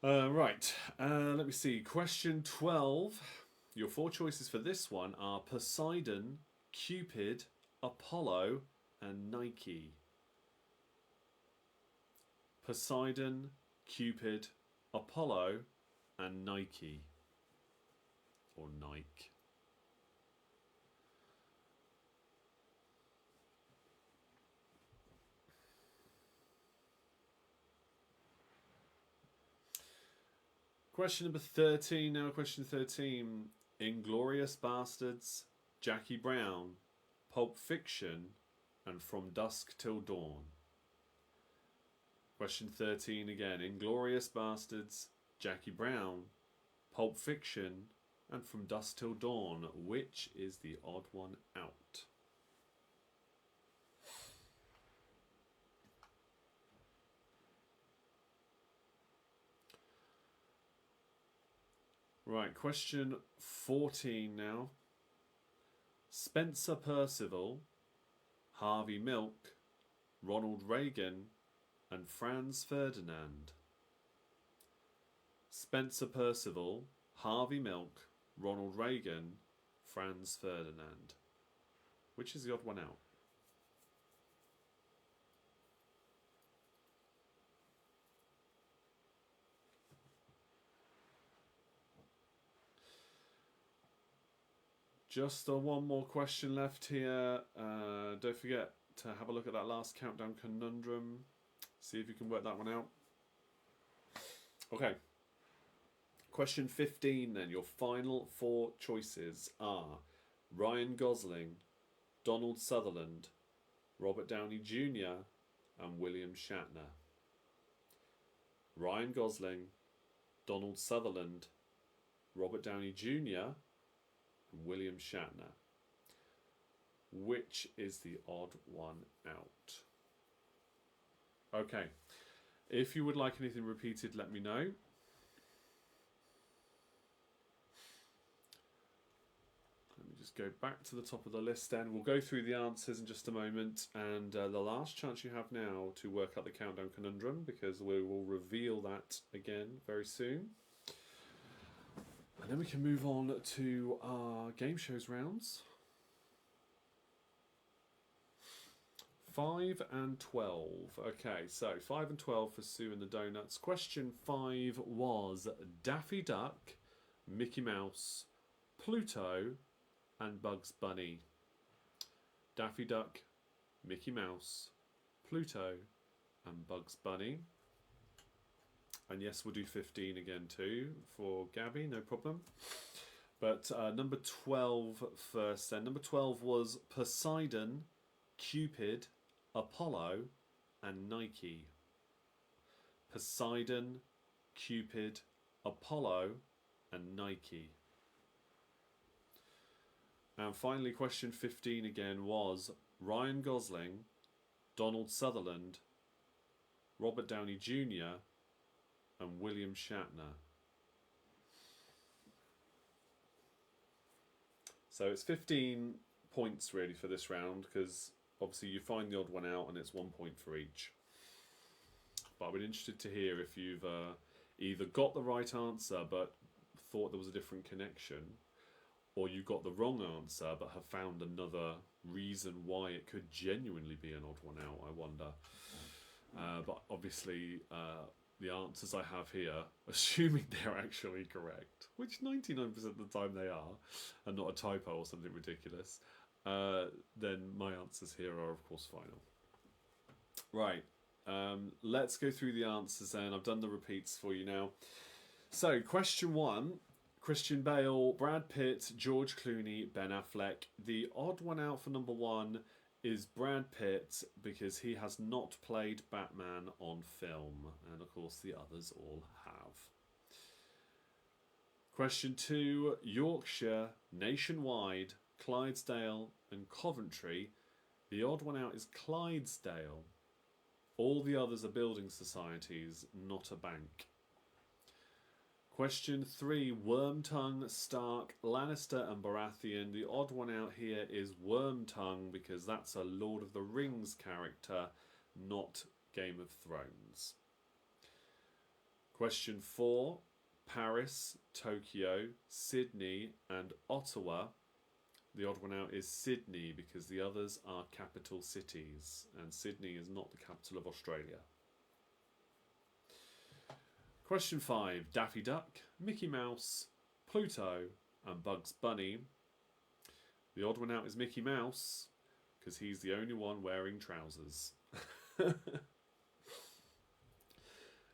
Right, let me see. Question 12. Your 4 choices for this one are Poseidon, Cupid, Apollo, and Nike. Poseidon, Cupid, Apollo, and Nike. Or Nike. Question number 13 now. Question 13. Inglourious Bastards, Jackie Brown, Pulp Fiction, and From Dusk Till Dawn. Question 13 again. Inglourious Bastards, Jackie Brown, Pulp Fiction, and From Dusk Till Dawn. Which is the odd one out? Right, question 14 now. Spencer Percival, Harvey Milk, Ronald Reagan, and Franz Ferdinand. Spencer Percival, Harvey Milk, Ronald Reagan, Franz Ferdinand. Which is the odd one out? Just one more question left here. Don't forget to have a look at that last countdown conundrum. See if you can work that one out. Okay. Question 15 then. Your final 4 choices are Ryan Gosling, Donald Sutherland, Robert Downey Jr. and William Shatner. Ryan Gosling, Donald Sutherland, Robert Downey Jr. and William Shatner. Which is the odd one out? Okay. If you would like anything repeated, let me know. Let me just go back to the top of the list then. We'll go through the answers in just a moment. And the last chance you have now to work out the countdown conundrum, because we will reveal that again very soon. And then we can move on to our game shows rounds. 5 and 12. Okay, so 5 and 12 for Sue and the Donuts. Question 5 was Daffy Duck, Mickey Mouse, Pluto, and Bugs Bunny. Daffy Duck, Mickey Mouse, Pluto, and Bugs Bunny. And yes, we'll do 15 again too for Gabby, no problem. But number 12 first then. Number 12 was Poseidon, Cupid, Apollo, and Nike. Poseidon, Cupid, Apollo, and Nike. And finally, question 15 again was Ryan Gosling, Donald Sutherland, Robert Downey Jr., and William Shatner. So it's 15 points really for this round, because obviously you find the odd one out and it's 1 point for each. But I'd be interested to hear either got the right answer but thought there was a different connection, or you got the wrong answer but have found another reason why it could genuinely be an odd one out, I wonder. But obviously, the answers I have here, assuming they're actually correct, which 99% of the time they are, and not a typo or something ridiculous, then my answers here are, of course, final. Right, let's go through the answers then. I've done the repeats for you now. So, question 1, Christian Bale, Brad Pitt, George Clooney, Ben Affleck. The odd one out for number 1 is Brad Pitt, because he has not played Batman on film, and of course the others all have. Question 2, Yorkshire, Nationwide, Clydesdale and Coventry. The odd one out is Clydesdale. All the others are building societies, not a bank. Question 3, Wormtongue, Stark, Lannister and Baratheon. The odd one out here is Wormtongue, because that's a Lord of the Rings character, not Game of Thrones. Question 4, Paris, Tokyo, Sydney and Ottawa. The odd one out is Sydney, because the others are capital cities, and Sydney is not the capital of Australia. Question 5, Daffy Duck, Mickey Mouse, Pluto and Bugs Bunny. The odd one out is Mickey Mouse, because he's the only one wearing trousers.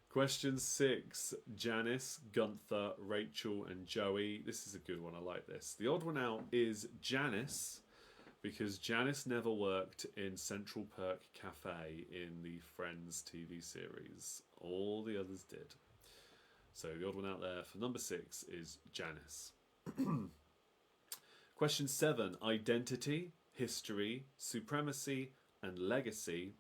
Question 6, Janice, Gunther, Rachel and Joey. This is a good one, I like this. The odd one out is Janice, because Janice never worked in Central Perk Cafe in the Friends TV series. All the others did. So the odd one out there for number 6 is Janice. Question 7, Identity, History, Supremacy and Legacy.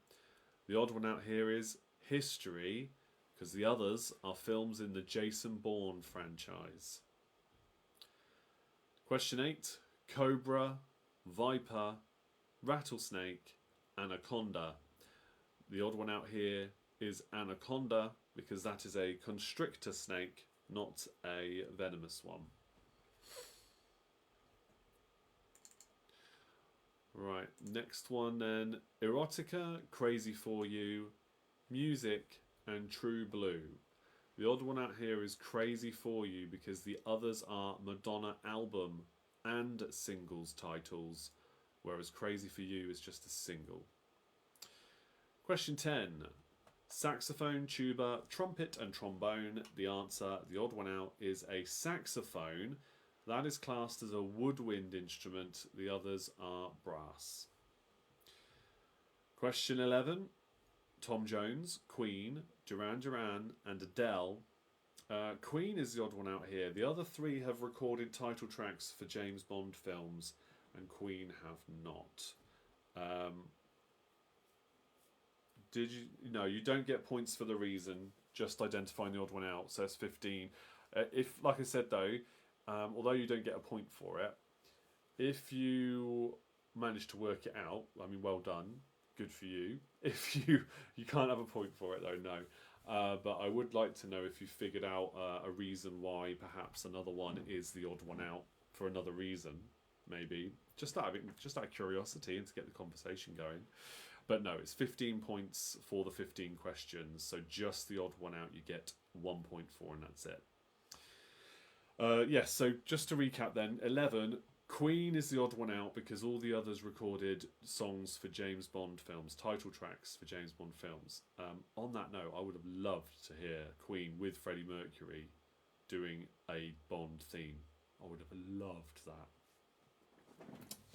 The odd one out here is History, because the others are films in the Jason Bourne franchise. Question 8, Cobra, Viper, Rattlesnake, Anaconda. The odd one out here is Anaconda, because that is a constrictor snake, not a venomous one. Right, next one then. Erotica, Crazy For You, Music and True Blue. The odd one out here is Crazy For You, because the others are Madonna album and singles titles, whereas Crazy For You is just a single. Question 10. Saxophone, tuba, trumpet and trombone. The answer, the odd one out, is a saxophone. That is classed as a woodwind instrument. The others are brass. Question 11. Tom Jones, Queen, Duran Duran and Adele. Queen is the odd one out here. The other 3 have recorded title tracks for James Bond films, and Queen have not. Did you? No, you don't get points for the reason, just identifying the odd one out, so it's 15. If, like I said though, although you don't get a point for it, if you manage to work it out, I mean, well done, good for you. If you can't have a point for it though, no. But I would like to know if you figured out a reason why perhaps another one is the odd one out for another reason, maybe. Just out of curiosity and to get the conversation going. But no, it's 15 points for the 15 questions, so just the odd one out you get 1 point for, and that's it. Yes, so just to recap then, 11, Queen is the odd one out because all the others recorded songs for James Bond films, title tracks for James Bond films. On that note, I would have loved to hear Queen with Freddie Mercury doing a Bond theme. I would have loved that.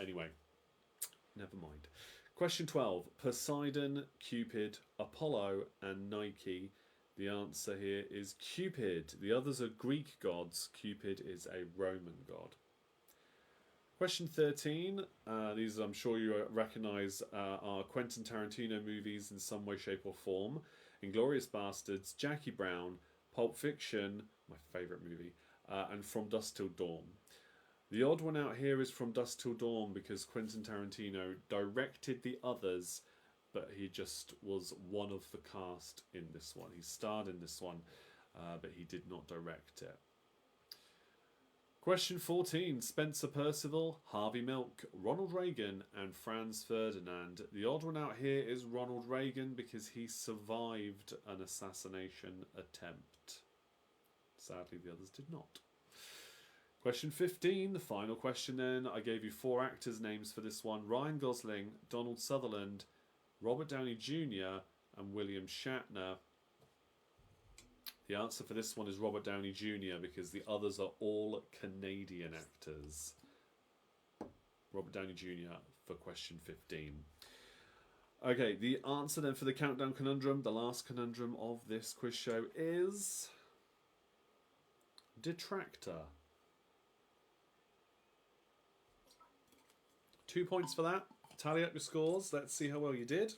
Anyway, never mind. Question 12. Poseidon, Cupid, Apollo and Nike. The answer here is Cupid. The others are Greek gods. Cupid is a Roman god. Question 13. These I'm sure you recognise are Quentin Tarantino movies in some way, shape or form. Inglourious Bastards, Jackie Brown, Pulp Fiction, my favourite movie, and From Dusk Till Dawn. The odd one out here is From Dusk Till Dawn because Quentin Tarantino directed the others, but he just was one of the cast in this one. He starred in this one. but he did not direct it. Question 14. Spencer Percival, Harvey Milk, Ronald Reagan and Franz Ferdinand. The odd one out here is Ronald Reagan because he survived an assassination attempt. Sadly, the others did not. Question 15, the final question then. I gave you 4 actors' names for this one. Ryan Gosling, Donald Sutherland, Robert Downey Jr. and William Shatner. The answer for this one is Robert Downey Jr. because the others are all Canadian actors. Robert Downey Jr. for question 15. Okay, the answer then for the countdown conundrum, the last conundrum of this quiz show is detractor. 2 points for that. Tally up your scores. Let's see how well you did.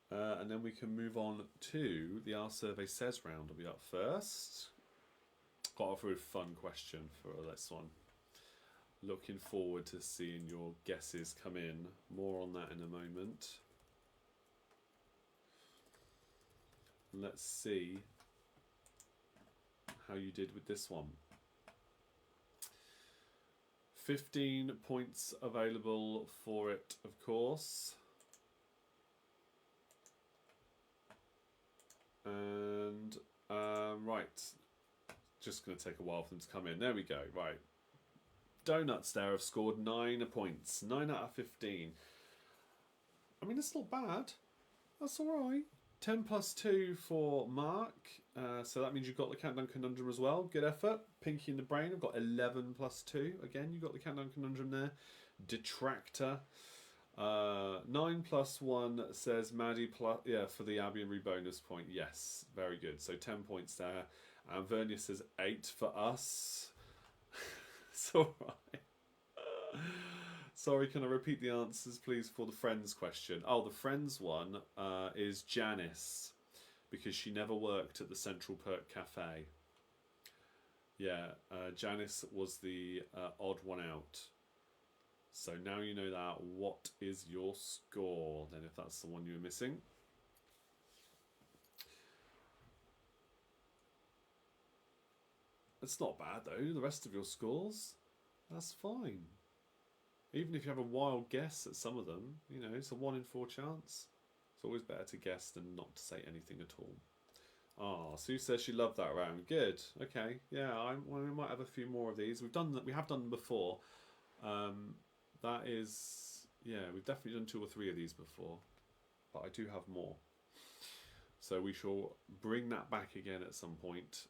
And then we can move on to the Our Survey Says round. Will be up first. Got a very fun question for this one. Looking forward to seeing your guesses come in. More on that in a moment. Let's see how you did with this one. 15 points available for it, of course. And, right. Just going to take a while for them to come in. There we go, right. Donuts there have scored 9 points. 9 out of 15. I mean, it's not bad. That's alright. 10 plus 2 for Mark. So that means you've got the countdown conundrum as well. Good effort. Pinky in the brain. I've got 11 plus 2. Again, you've got the countdown conundrum there. Detractor. 9 plus 1 says Maddie plus, yeah, for the Abby and Ree bonus point. Yes, very good. So 10 points there. And Vernia says 8 for us. It's alright. Sorry, can I repeat the answers, please, for the Friends question? Oh, the Friends one is Janice, because she never worked at the Central Perk Cafe. Yeah, Janice was the odd one out. So now you know that. What is your score, then, if that's the one you were missing? It's not bad, though. The rest of your scores, that's fine. Even if you have a wild guess at some of them, you know, it's a 1 in 4 chance. It's always better to guess than not to say anything at all. Ah, Sue says she loved that round. Good. Okay. Yeah, well, we might have a few more of these. We have done them before. That is, yeah, we've definitely done 2 or 3 of these before, but I do have more. So we shall bring that back again at some point.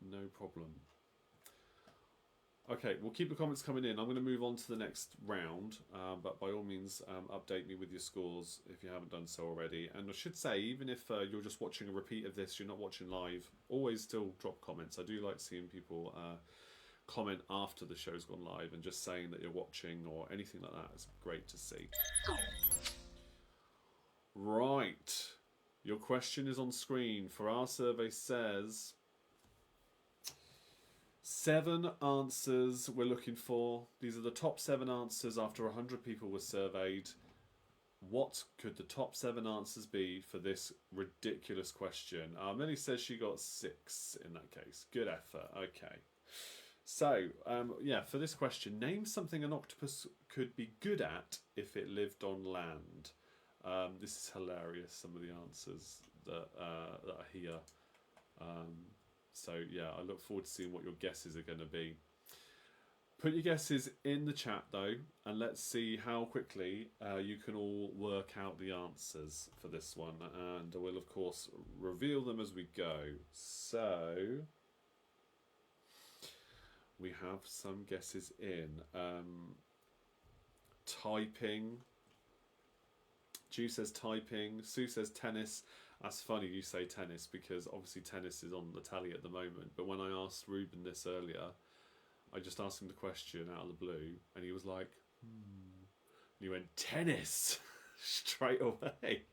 No problem. Okay, we'll keep the comments coming in. I'm going to move on to the next round, but by all means, update me with your scores if you haven't done so already. And I should say, even if you're just watching a repeat of this, you're not watching live, always still drop comments. I do like seeing people comment after the show's gone live and just saying that you're watching or anything like that. It's great to see. Right. Your question is on screen. For Our Survey Says, 7 answers we're looking for. These are the top 7 answers after 100 people were surveyed. What could the top 7 answers be for this ridiculous question? Millie says she got 6 in that case. Good effort. Okay. So, yeah, for this question, name something an octopus could be good at if it lived on land. This is hilarious, some of the answers that are here. So, yeah, I look forward to seeing what your guesses are going to be. Put your guesses in the chat, though, and let's see how quickly you can all work out the answers for this one. And we'll, of course, reveal them as we go. So, we have some guesses in. Typing. Ju says typing. Sue says tennis. That's funny you say tennis because obviously tennis is on the tally at the moment. But when I asked Ruben this earlier, I just asked him the question out of the blue and he was like, And he went, tennis! Straight away.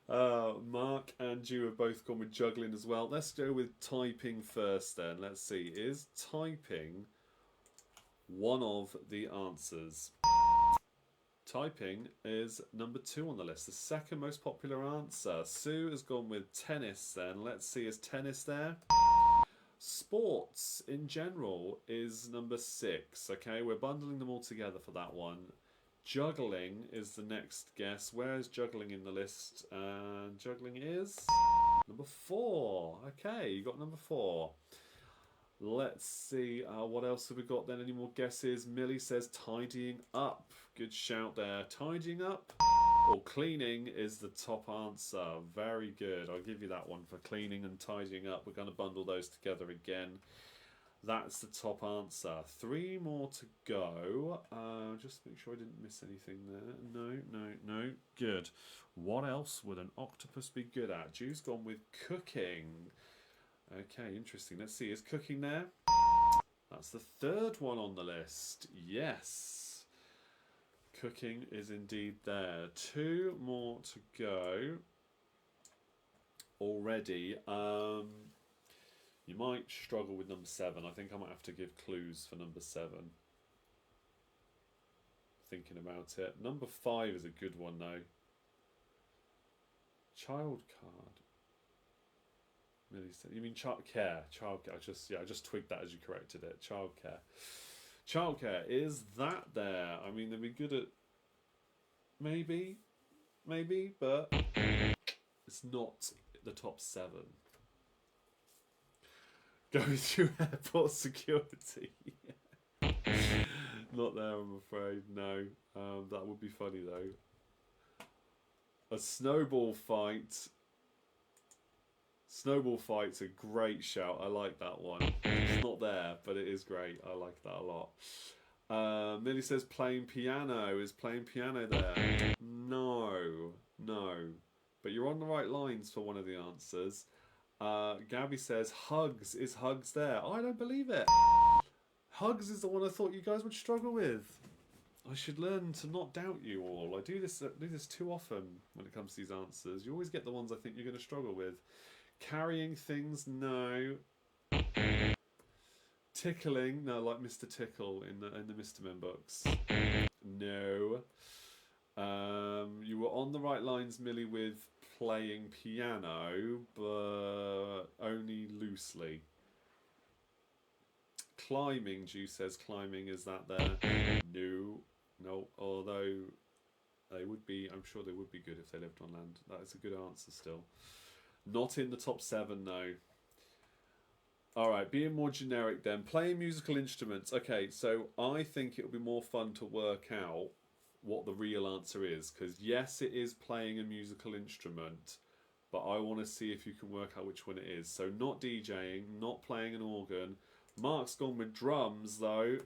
Mark and Ju have both gone with juggling as well. Let's go with typing first then. Let's see. Is typing one of the answers? Typing is number 2 on the list. The second most popular answer. Sue has gone with tennis then. Let's see, is tennis there? Sports in general is number 6. Okay, we're bundling them all together for that one. Juggling is the next guess. Where is juggling in the list? Juggling is number 4. Okay, you got number 4. Let's see, what else have we got then? Any more guesses? Millie says tidying up. Good shout there. Tidying up or cleaning is the top answer. Very good. I'll give you that one for cleaning and tidying up. We're going to bundle those together again. That's the top answer. 3 more to go. Just make sure I didn't miss anything there. No. Good. What else would an octopus be good at? Ju's gone with cooking. Okay, interesting. Let's see, is cooking there? That's the 3rd one on the list. Yes. Cooking is indeed there. 2 more to go already. You might struggle with number 7. I think I might have to give clues for number 7. Thinking about it. Number 5 is a good one though. Child card. Millie said, you mean childcare? Childcare. I just twigged that as you corrected it. Childcare. Childcare, is that there? I mean, they'd be good at maybe, but it's not the top 7. Going through airport security. Not there, I'm afraid. No, that would be funny though. A snowball fight. Snowball fight's a great shout. I like that one. It's not there, but it is great. I like that a lot. Millie says playing piano. Is playing piano there? No. But you're on the right lines for one of the answers. Gabby says hugs. Is hugs there? I don't believe it. Hugs is the one I thought you guys would struggle with. I should learn to not doubt you all. I do this too often when it comes to these answers. You always get the ones I think you're going to struggle with. Carrying things, no. Tickling, no, like Mr. Tickle in the Mr. Men books. No. You were on the right lines, Millie, with playing piano, but only loosely. Climbing, Ju says climbing, is that there? No, although they would be, I'm sure they would be good if they lived on land. That is a good answer still. Not in the top 7, no. Alright, being more generic then. Playing musical instruments. Okay, so I think it'll be more fun to work out what the real answer is. Because yes, it is playing a musical instrument. But I want to see if you can work out which one it is. So not DJing, not playing an organ. Mark's gone with drums though.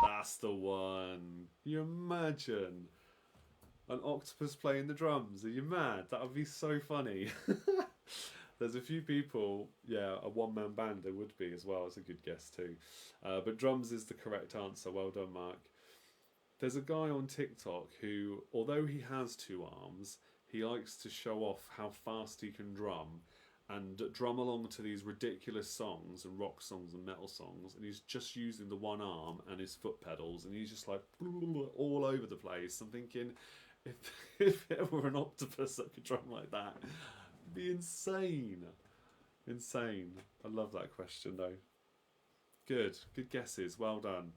That's the one. Can you imagine an octopus playing the drums? Are you mad? That would be so funny. There's a few people, yeah, a one-man band there would be as well. It's a good guess too. But drums is the correct answer. Well done, Mark. There's a guy on TikTok who, although he has 2 arms, he likes to show off how fast he can drum and drum along to these ridiculous songs and rock songs and metal songs, and he's just using the one arm and his foot pedals, and he's just like all over the place. I'm thinking, if it were an octopus that could drum like that, it'd be insane. I love that question though. Good guesses, well done.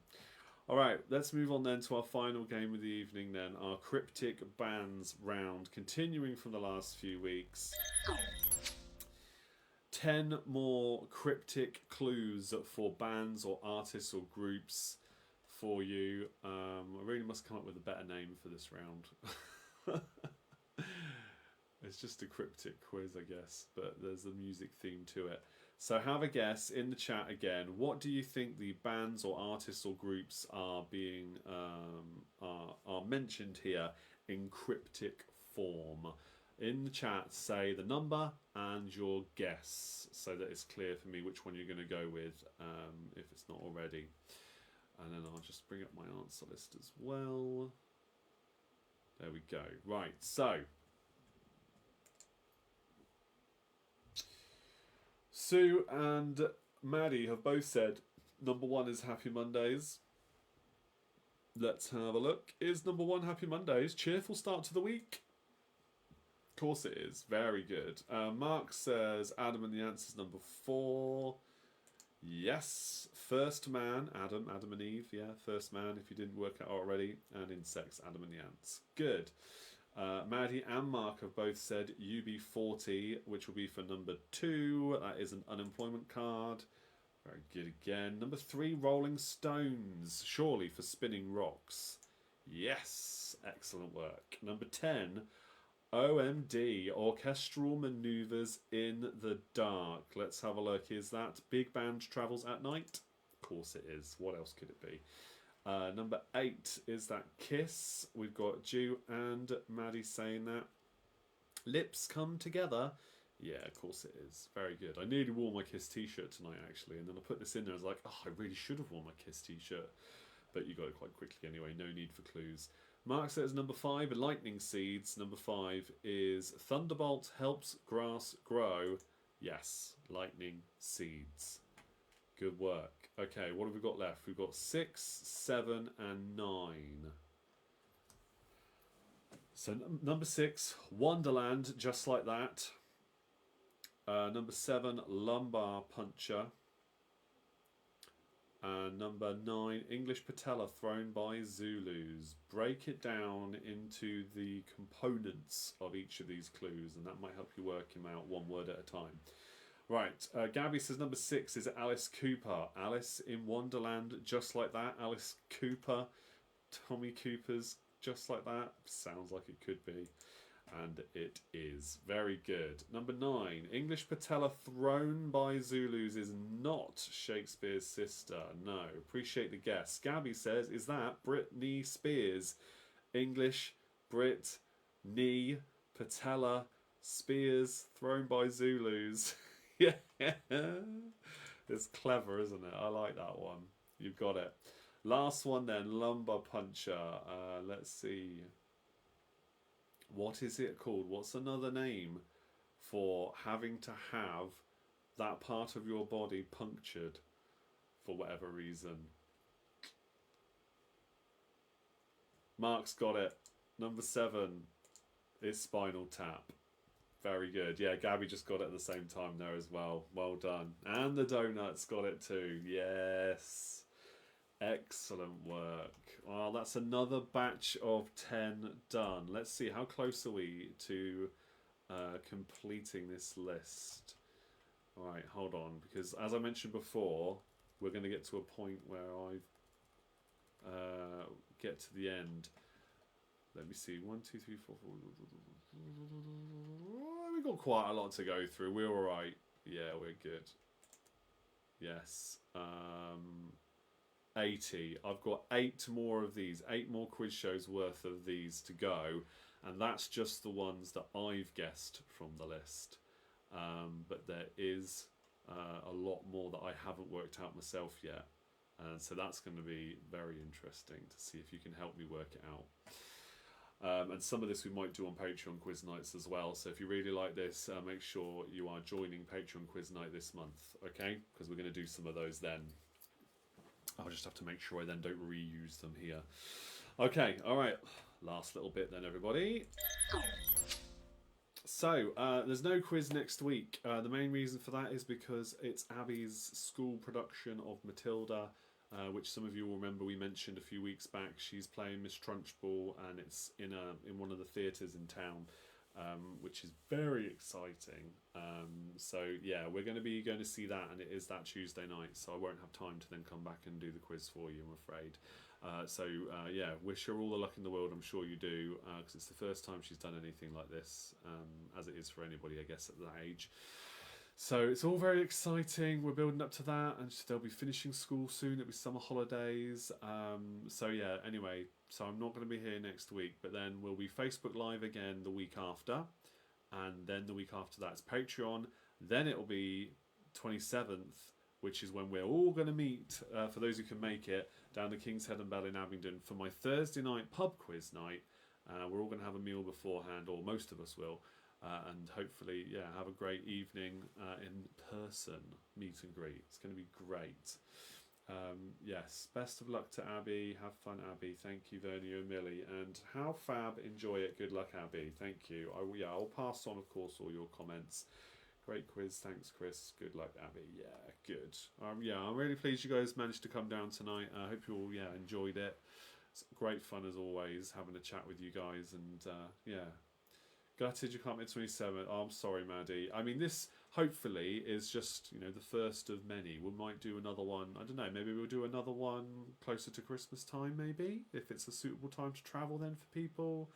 Alright, let's move on then to our final game of the evening then, our cryptic bands round, continuing from the last few weeks. 10 more cryptic clues for bands or artists or groups for you. I really must come up with a better name for this round. It's just a cryptic quiz, I guess, but there's a music theme to it. So have a guess in the chat again. What do you think the bands or artists or groups are being are mentioned here in cryptic form? In the chat, say the number and your guess, so that it's clear for me which one you're going to go with, if it's not already. And then I'll just bring up my answer list as well. There we go. Right, so Sue and Maddie have both said number 1 is Happy Mondays. Let's have a look. Is number 1 Happy Mondays? Cheerful start to the week. Of course it is. Very good. Mark says Adam and the Answer's number 4. Yes. First Man, Adam and Eve. Yeah, First Man, if you didn't work it out already. And Insects, Adam and the Ants. Good. Maddie and Mark have both said UB40, which will be for number 2. That is an unemployment card. Very good again. Number 3, Rolling Stones. Surely for Spinning Rocks. Yes. Excellent work. Number 10, OMD, Orchestral Maneuvers in the Dark. Let's have a look. Is that Big Band Travels at Night? Of course it is. What else could it be? Number 8, is that Kiss? We've got Jew and Maddie saying that. Lips Come Together. Yeah, of course it is. Very good. I nearly wore my Kiss t-shirt tonight, actually, and then I put this in there. I was like, oh, I really should have worn my Kiss t-shirt. But you got it quite quickly anyway. No need for clues. Mark says number 5, Lightning Seeds. Number 5 is Thunderbolt Helps Grass Grow. Yes, Lightning Seeds. Good work. Okay, what have we got left? We've got 6, 7, and 9. So number 6, Wonderland, Just Like That. Number 7, Lumbar Puncher. Number 9, English Patella Thrown by Zulus. Break it down into the components of each of these clues, and that might help you work them out one word at a time. Right, Gabby says number 6 is Alice Cooper. Alice in Wonderland, Just Like That. Alice Cooper, Tommy Cooper's Just Like That. Sounds like it could be. And it is. Very good. Number 9, English Patella Thrown by Zulus is not Shakespeare's sister. No. Appreciate the guess. Gabby says, is that Britney Spears? English, Brit, knee, Patella, Spears, thrown by Zulus. Yeah. It's clever, isn't it? I like that one. You've got it. Last one then, Lumbar Puncher. Let's see. What is it called? What's another name for having to have that part of your body punctured for whatever reason? Mark's got it. Number 7 is Spinal Tap. Very good. Yeah, Gabby just got it at the same time there as well. Well done. And the Donuts got it too. Yes. Excellent work. Well, that's another batch of 10 done. Let's see, how close are we to completing this list? All right, hold on, because as I mentioned before, we're going to get to a point where I get to the end. Let me see, 1, 2, 3, 4, 4. We've got quite a lot to go through. We're all right. Yeah, we're good. Yes. 80. I've got 8 more of these, 8 more quiz shows worth of these to go, and that's just the ones that I've guessed from the list. But there is a lot more that I haven't worked out myself yet, and so that's going to be very interesting to see if you can help me work it out. And some of this we might do on Patreon quiz nights as well, so if you really like this, make sure you are joining Patreon quiz night this month, okay? Because we're going to do some of those then. I'll just have to make sure I then don't reuse them here. Okay, all right. Last little bit then, everybody. So, there's no quiz next week. The main reason for that is because it's Abby's school production of Matilda, which some of you will remember we mentioned a few weeks back. She's playing Miss Trunchbull, and it's in one of the theatres in town, which is very exciting. So yeah, we're going to see that, and it is that Tuesday night, so I won't have time to then come back and do the quiz for you, I'm afraid. Yeah, wish her all the luck in the world. I'm sure you do, because it's the first time she's done anything like this, as it is for anybody, I guess, at that age. So it's all very exciting. We're building up to that, and they'll be finishing school soon. It'll be summer holidays. So yeah, anyway, so I'm not going to be here next week, but then we'll be Facebook Live again the week after, and then the week after that's Patreon. Then it'll be 27th, which is when we're all going to meet, for those who can make it, down the King's Head and Bell in Abingdon for my Thursday night pub quiz night. We're all going to have a meal beforehand, or most of us will. And hopefully, yeah, have a great evening in person, meet and greet. It's going to be great. Yes, best of luck to Abby. Have fun, Abby. Thank you, Vernia and Millie. And how fab, enjoy it. Good luck, Abby. Thank you. I'll pass on, of course, all your comments. Great quiz. Thanks, Chris. Good luck, Abby. Yeah, good. I'm really pleased you guys managed to come down tonight. I hope you all enjoyed it. It's great fun as always having a chat with you guys. And gutted you can't make 27. Oh, I'm sorry, Maddie. I mean, this hopefully is just the first of many. We might do another one. I don't know. Maybe we'll do another one closer to Christmas time. Maybe if it's a suitable time to travel then for people.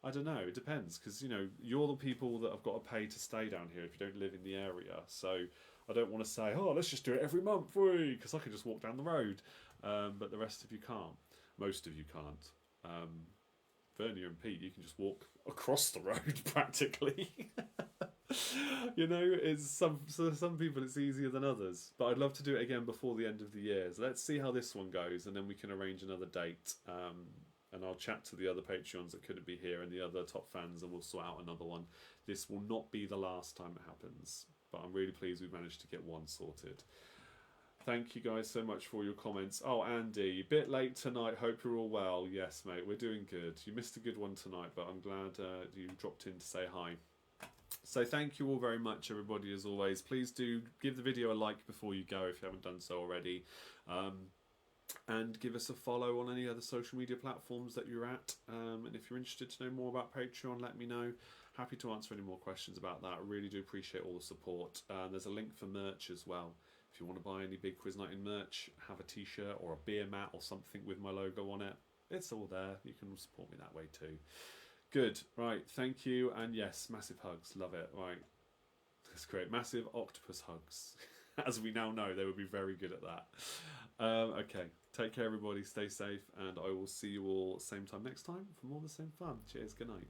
I don't know. It depends because you're the people that have got to pay to stay down here if you don't live in the area. So I don't want to say, oh, let's just do it every month, because I can just walk down the road. But the rest of you can't. Most of you can't. Vernia and Pete, you can just walk across the road practically. It's some people it's easier than others. But I'd love to do it again before the end of the year. So let's see how this one goes, and then we can arrange another date. And I'll chat to the other Patreons that couldn't be here and the other top fans, and we'll sort out another one. This will not be the last time it happens, but I'm really pleased we managed to get one sorted. Thank you guys so much for your comments. Oh, Andy, bit late tonight. Hope you're all well. Yes, mate, we're doing good. You missed a good one tonight, but I'm glad you dropped in to say hi. So thank you all very much, everybody, as always. Please do give the video a like before you go if you haven't done so already. And give us a follow on any other social media platforms that you're at. And if you're interested to know more about Patreon, let me know. Happy to answer any more questions about that. I really do appreciate all the support. There's a link for merch as well. If you want to buy any Big Quiz 19 merch, have a t-shirt or a beer mat or something with my logo on it, it's all there. You can support me that way too. Good. Right. Thank you. And yes, massive hugs. Love it. Right. That's great. Massive octopus hugs. As we now know, they would be very good at that. Okay. Take care, everybody. Stay safe. And I will see you all same time next time for more of the same fun. Cheers. Good night.